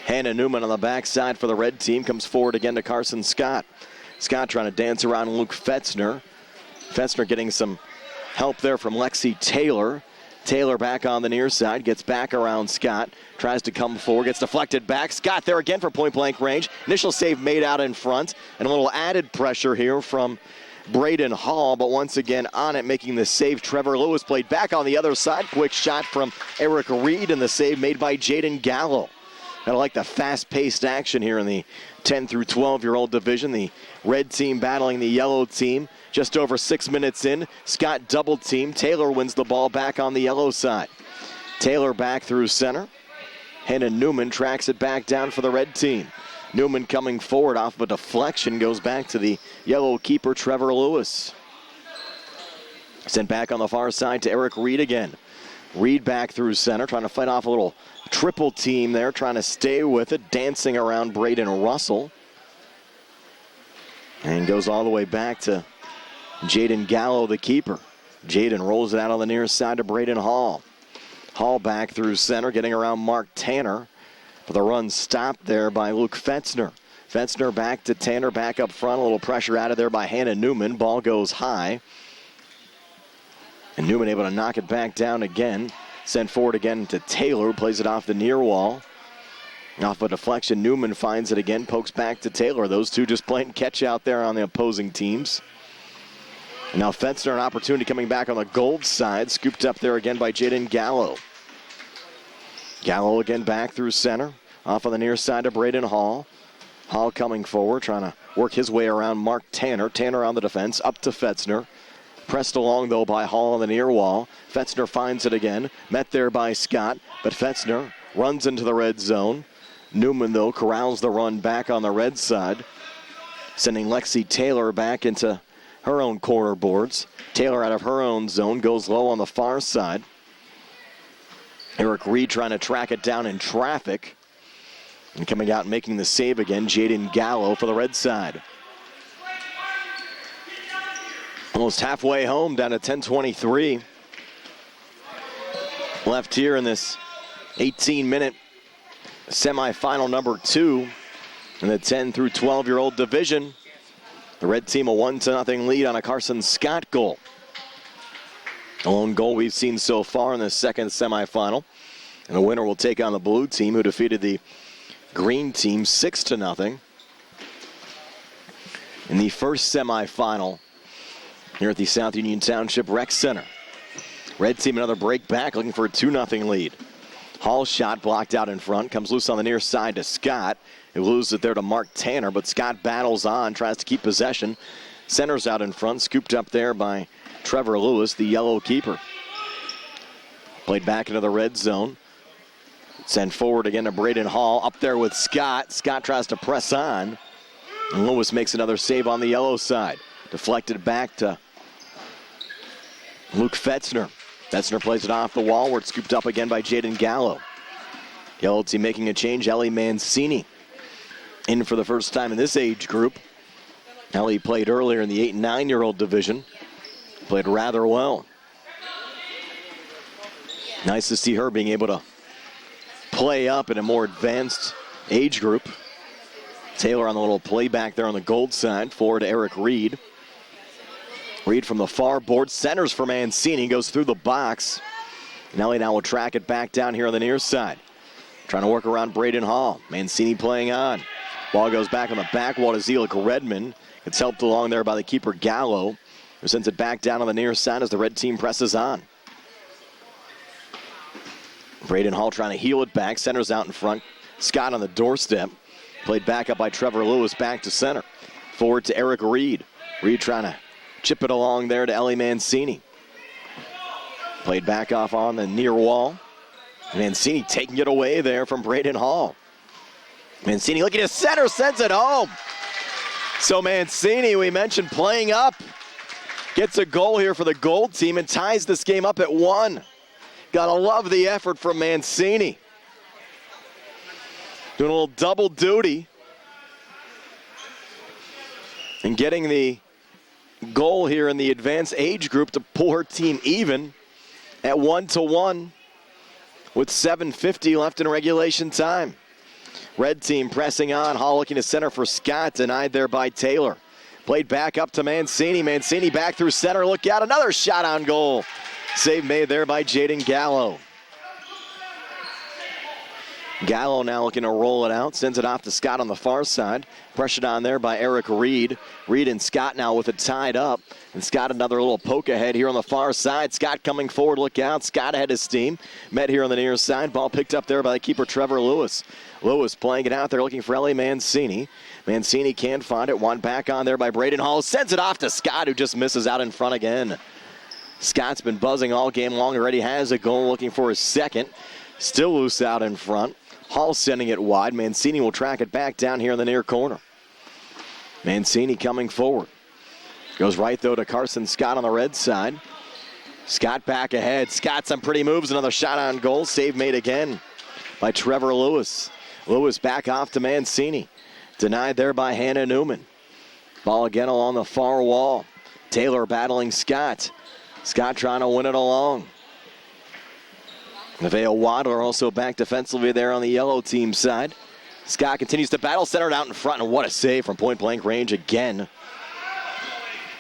Hannah Newman on the backside for the red team. Comes forward again to Carson Scott. Scott trying to dance around Luke Fetzner. Fetzner getting some help there from Lexi Taylor. Taylor back on the near side. Gets back around Scott. Tries to come forward. Gets deflected back. Scott there again for point-blank range. Initial save made out in front. And a little added pressure here from Braden Hall. But once again on it, making the save. Trevor Lewis played back on the other side. Quick shot from Eric Reed. And the save made by Jaden Gallo. I like the fast-paced action here in the 10 through 12-year-old division. The red team battling the yellow team. Just over 6 minutes in, Scott double team. Taylor wins the ball back on the yellow side. Taylor back through center. Hannah Newman tracks it back down for the red team. Newman coming forward off of a deflection goes back to the yellow keeper, Trevor Lewis. Sent back on the far side to Eric Reed again. Reed back through center, trying to fight off a little triple team there, trying to stay with it, dancing around Braden Russell. And goes all the way back to Jaden Gallo, the keeper. Jaden rolls it out on the near side to Braden Hall. Hall back through center, getting around Mark Tanner. But the run stopped there by Luke Fetzner. Fetzner back to Tanner, back up front. A little pressure out of there by Hannah Newman. Ball goes high. And Newman able to knock it back down again. Sent forward again to Taylor, who plays it off the near wall. Off a deflection, Newman finds it again, pokes back to Taylor. Those two just playing catch out there on the opposing teams. And now Fetzner, an opportunity coming back on the gold side. Scooped up there again by Jaden Gallo. Gallo again back through center. Off on the near side to Braden Hall. Hall coming forward, trying to work his way around Mark Tanner. Tanner on the defense, up to Fetzner. Pressed along, though, by Hall on the near wall. Fetzner finds it again. Met there by Scott, but Fetzner runs into the red zone. Newman, though, corrals the run back on the red side, sending Lexi Taylor back into her own corner boards. Taylor out of her own zone goes low on the far side. Eric Reed trying to track it down in traffic. And coming out and making the save again, Jaden Gallo for the red side. Almost halfway home, down to 10:23. Left here in this 18-minute semifinal number 2 in the 10 through 12-year-old division. The red team a 1-0 lead on a Carson Scott goal. The lone goal we've seen so far in the second semifinal. And the winner will take on the blue team, who defeated the green team 6-0 in the first semifinal here at the South Union Township Rec Center. Red team another break back, looking for a 2-0 lead. Hall's shot blocked out in front, comes loose on the near side to Scott, who loses it there to Mark Tanner, but Scott battles on, tries to keep possession. Centers out in front, scooped up there by Trevor Lewis, the yellow keeper. Played back into the red zone. Sent forward again to Braden Hall. Up there with Scott. Scott tries to press on. And Lewis makes another save on the yellow side. Deflected back to Luke Fetzner. Fetzner plays it off the wall where it's scooped up again by Jaden Gallo. Yellow team making a change. Ellie Mancini in for the first time in this age group. Ellie played earlier in the 8 and 9-year-old division. Played rather well. Nice to see her being able to play up in a more advanced age group. Taylor on the little playback there on the gold side. Forward to Eric Reed. Reed from the far board. Centers for Mancini. Goes through the box. Nelly now will track it back down here on the near side. Trying to work around Braden Hall. Mancini playing on. Ball goes back on the back wall to Zelik Redmond. It's helped along there by the keeper Gallo, who sends it back down on the near side as the red team presses on. Braden Hall trying to heel it back. Centers out in front. Scott on the doorstep. Played back up by Trevor Lewis back to center. Forward to Eric Reed. Reed trying to chip it along there to Ellie Mancini. Played back off on the near wall. Mancini taking it away there from Braden Hall. Mancini looking to center, sends it home. So Mancini, we mentioned playing up, gets a goal here for the gold team and ties this game up at 1. Gotta love the effort from Mancini. Doing a little double duty. And getting the goal here in the advanced age group to pull her team even at 1-1 with 7:50 left in regulation time. Red team pressing on. Hall looking to center for Scott. Denied there by Taylor. Played back up to Mancini. Mancini back through center. Look out. Another shot on goal. Save made there by Jaden Gallo. Gallo now looking to roll it out. Sends it off to Scott on the far side. Pressured on there by Eric Reed. Reed and Scott now with it tied up. And Scott another little poke ahead here on the far side. Scott coming forward. Look out. Scott ahead of steam. Met here on the near side. Ball picked up there by the keeper Trevor Lewis. Lewis playing it out there looking for Ellie Mancini. Mancini can't find it. One back on there by Braden Hall. Sends it off to Scott, who just misses out in front again. Scott's been buzzing all game long. Already has a goal, looking for his second. Still loose out in front. Hall sending it wide. Mancini will track it back down here in the near corner. Mancini coming forward. Goes right, though, to Carson Scott on the red side. Scott back ahead. Scott some pretty moves. Another shot on goal. Save made again by Trevor Lewis. Lewis back off to Mancini. Denied there by Hannah Newman. Ball again along the far wall. Taylor battling Scott. Scott trying to win it along. Nevaeh Wadler also back defensively there on the yellow team side. Scott continues to battle, centered out in front, and what a save from point-blank range again.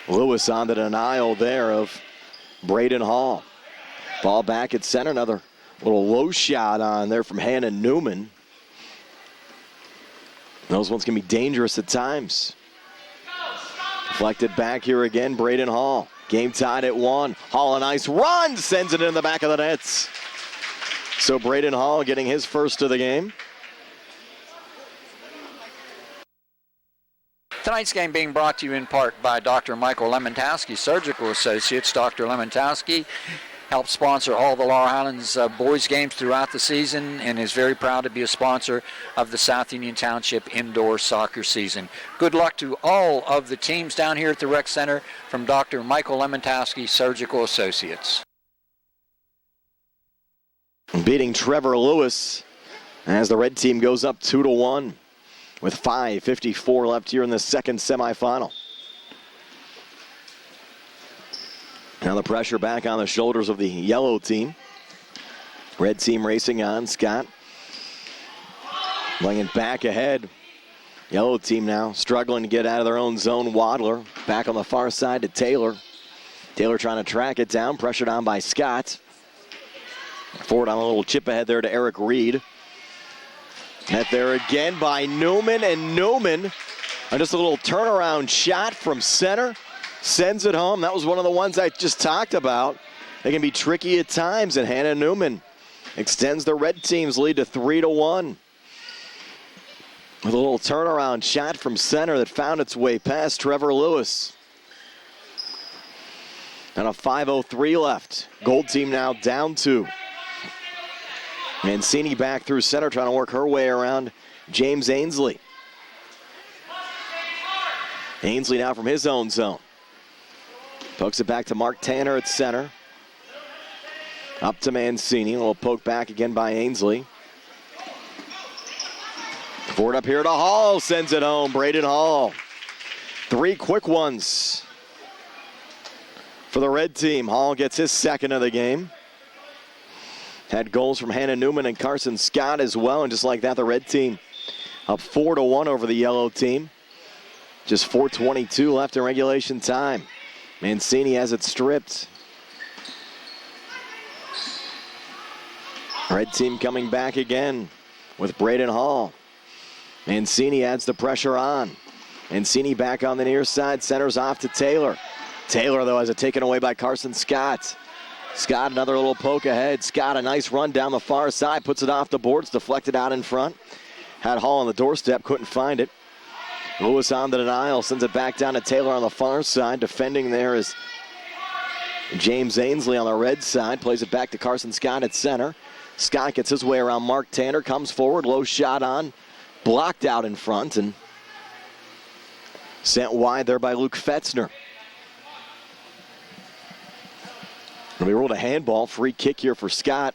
Lewis on the denial there of Braden Hall. Ball back at center, another little low shot on there from Hannah Newman. Those ones can be dangerous at times. Deflected back here again, Braden Hall. Game tied at 1. Hall a nice run, sends it in the back of the nets. So Braden Hall getting his first of the game. Tonight's game being brought to you in part by Dr. Michael Lemontowski, Surgical Associates. Dr. Lemontowski helps sponsor all the Laurel Highlands boys games throughout the season and is very proud to be a sponsor of the South Union Township indoor soccer season. Good luck to all of the teams down here at the Rec Center from Dr. Michael Lemontowski, Surgical Associates. beating Trevor Lewis as the red team goes up 2-1 with 5:54 left here in the second semifinal. Now the pressure back on the shoulders of the yellow team. Red team racing on. Scott laying it back ahead. Yellow team now struggling to get out of their own zone. Wadler back on the far side to Taylor. Taylor trying to track it down, pressured on by Scott. Forward on a little chip ahead there to Eric Reed. Met there again by Newman, and Newman on just a little turnaround shot from center. Sends it home. That was one of the ones I just talked about. They can be tricky at times, and Hannah Newman extends the red team's lead to 3-1. With a little turnaround shot from center that found its way past Trevor Lewis. And a 5:03 left. Gold team now down 2. Mancini back through center trying to work her way around James Ainsley. Ainsley now from his own zone. Pokes it back to Mark Tanner at center. Up to Mancini. A little poke back again by Ainsley. Forward up here to Hall. Sends it home. Braden Hall. 3 quick ones for the red team. Hall gets his second of the game. Had goals from Hannah Newman and Carson Scott as well. And just like that, the red team up 4-1 over the yellow team. Just 4:22 left in regulation time. Mancini has it stripped. Red team coming back again with Braden Hall. Mancini adds the pressure on. Mancini back on the near side, centers off to Taylor. Taylor, though, has it taken away by Carson Scott. Scott, another little poke ahead. Scott, a nice run down the far side, puts it off the boards, deflected out in front. Had Hall on the doorstep, couldn't find it. Lewis on the denial, sends it back down to Taylor on the far side. Defending there is James Ainsley on the red side. Plays it back to Carson Scott at center. Scott gets his way around Mark Tanner, comes forward, low shot on. Blocked out in front and sent wide there by Luke Fetzner. We rolled a handball, free kick here for Scott.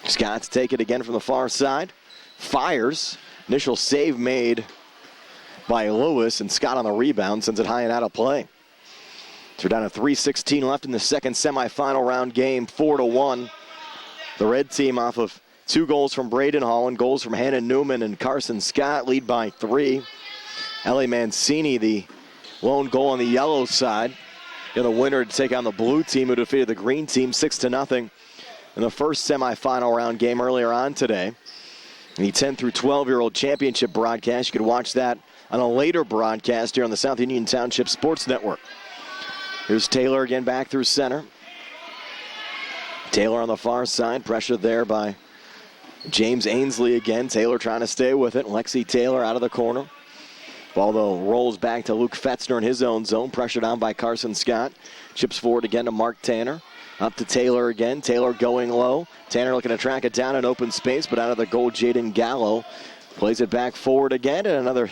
Scott's take it again from the far side. Fires. Initial save made by Lewis, and Scott on the rebound sends it high and out of play. So we're down to 3:16 left in the second semifinal round game, 4-1. The red team off of 2 goals from Braden Hall and goals from Hannah Newman and Carson Scott lead by 3. Ellie Mancini, the lone goal on the yellow side. And the winner to take on the blue team who defeated the green team 6-0 in the first semifinal round game earlier on today. The 10 through 12-year-old championship broadcast. You could watch that on a later broadcast here on the South Union Township Sports Network. Here's Taylor again back through center. Taylor on the far side, pressured there by James Ainsley again. Taylor trying to stay with it. Lexi Taylor out of the corner. Ball, though, rolls back to Luke Fetzner in his own zone. Pressured on by Carson Scott. Chips forward again to Mark Tanner. Up to Taylor again. Taylor going low. Tanner looking to track it down in open space, but out of the goal, Jaden Gallo plays it back forward again, and another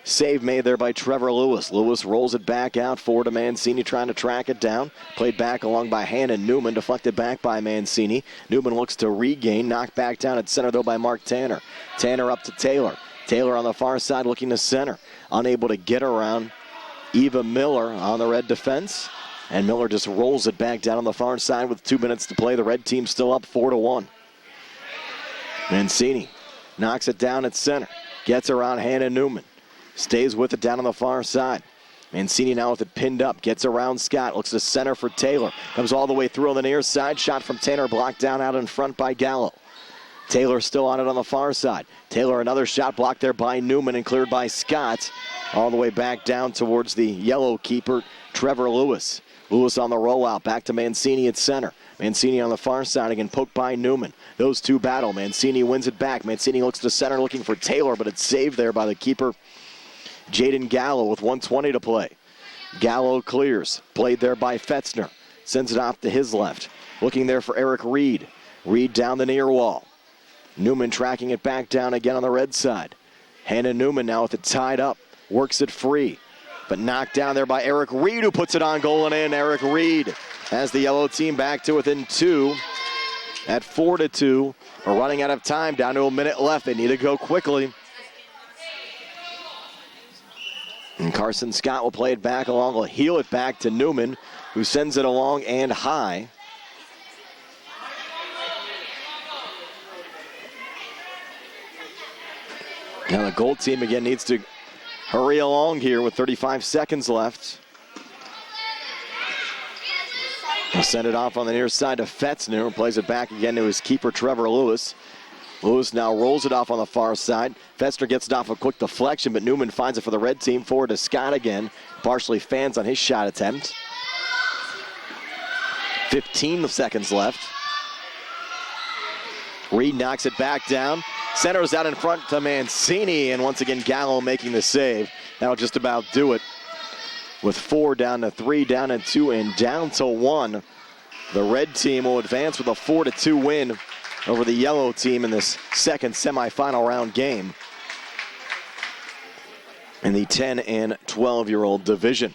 save made there by Trevor Lewis. Lewis rolls it back out forward to Mancini, trying to track it down. Played back along by Hannah Newman, deflected back by Mancini. Newman looks to regain, knocked back down at center, though, by Mark Tanner. Tanner up to Taylor. Taylor on the far side looking to center. Unable to get around Eva Miller on the red defense. And Miller just rolls it back down on the far side with 2 minutes to play. The red team still up 4-1. Mancini knocks it down at center. Gets around Hannah Newman. Stays with it down on the far side. Mancini now with it pinned up. Gets around Scott. Looks to center for Taylor. Comes all the way through on the near side. Shot from Tanner blocked down out in front by Gallo. Taylor still on it on the far side. Taylor another shot blocked there by Newman and cleared by Scott. All the way back down towards the yellow keeper, Trevor Lewis. Lewis on the rollout, back to Mancini at center. Mancini on the far side again, poked by Newman. Those two battle. Mancini wins it back. Mancini looks to center looking for Taylor, but it's saved there by the keeper, Jaden Gallo, with 1:20 to play. Gallo clears. Played there by Fetzner. Sends it off to his left. Looking there for Eric Reed. Reed down the near wall. Newman tracking it back down again on the red side. Hannah Newman now with it tied up. Works it free. But knocked down there by Eric Reed, who puts it on goal and in. Eric Reed as the yellow team back to within 2 at 4-2. We're running out of time, down to a minute left. They need to go quickly. And Carson Scott will play it back along. Will heel it back to Newman, who sends it along and high. Now the gold team again needs to hurry along here with 35 seconds left. He'll send it off on the near side to Fetzner, who plays it back again to his keeper, Trevor Lewis. Lewis now rolls it off on the far side. Fetzner gets it off a quick deflection, but Newman finds it for the red team. Forward to Scott again. Partially fans on his shot attempt. 15 seconds left. Reed knocks it back down. Centers out in front to Mancini, and once again Gallo making the save. That'll just about do it. With 4 down to 3, down to 2, and down to 1. The red team will advance with a 4-2 win over the yellow team in this second semifinal round game in the 10 and 12-year-old division.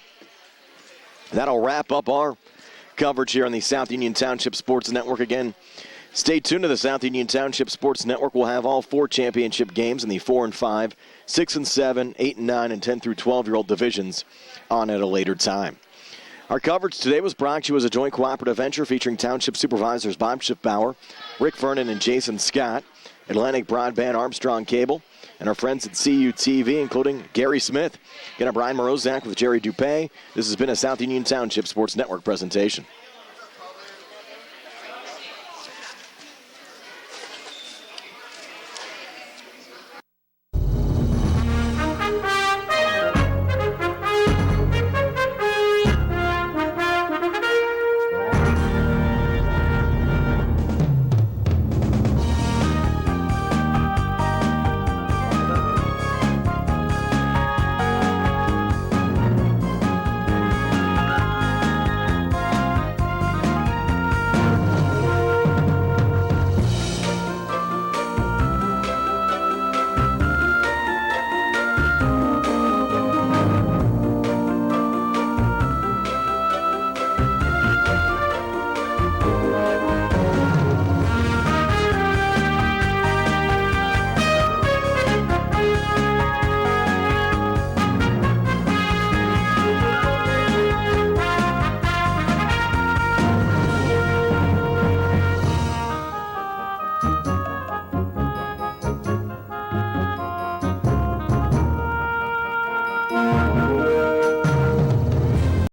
That'll wrap up our coverage here on the South Union Township Sports Network. Again, stay tuned to the South Union Township Sports Network. We'll have all 4 championship games in the 4 and 5, 6 and 7, 8 and 9, and 10 through 12-year-old divisions on at a later time. Our coverage today was brought to you as a joint cooperative venture featuring Township Supervisors Bob Schiffbauer, Rick Vernon, and Jason Scott, Atlantic Broadband, Armstrong Cable, and our friends at CUTV, including Gary Smith. Again, I'm Brian Morozak with Jerry Dupay. This has been a South Union Township Sports Network presentation.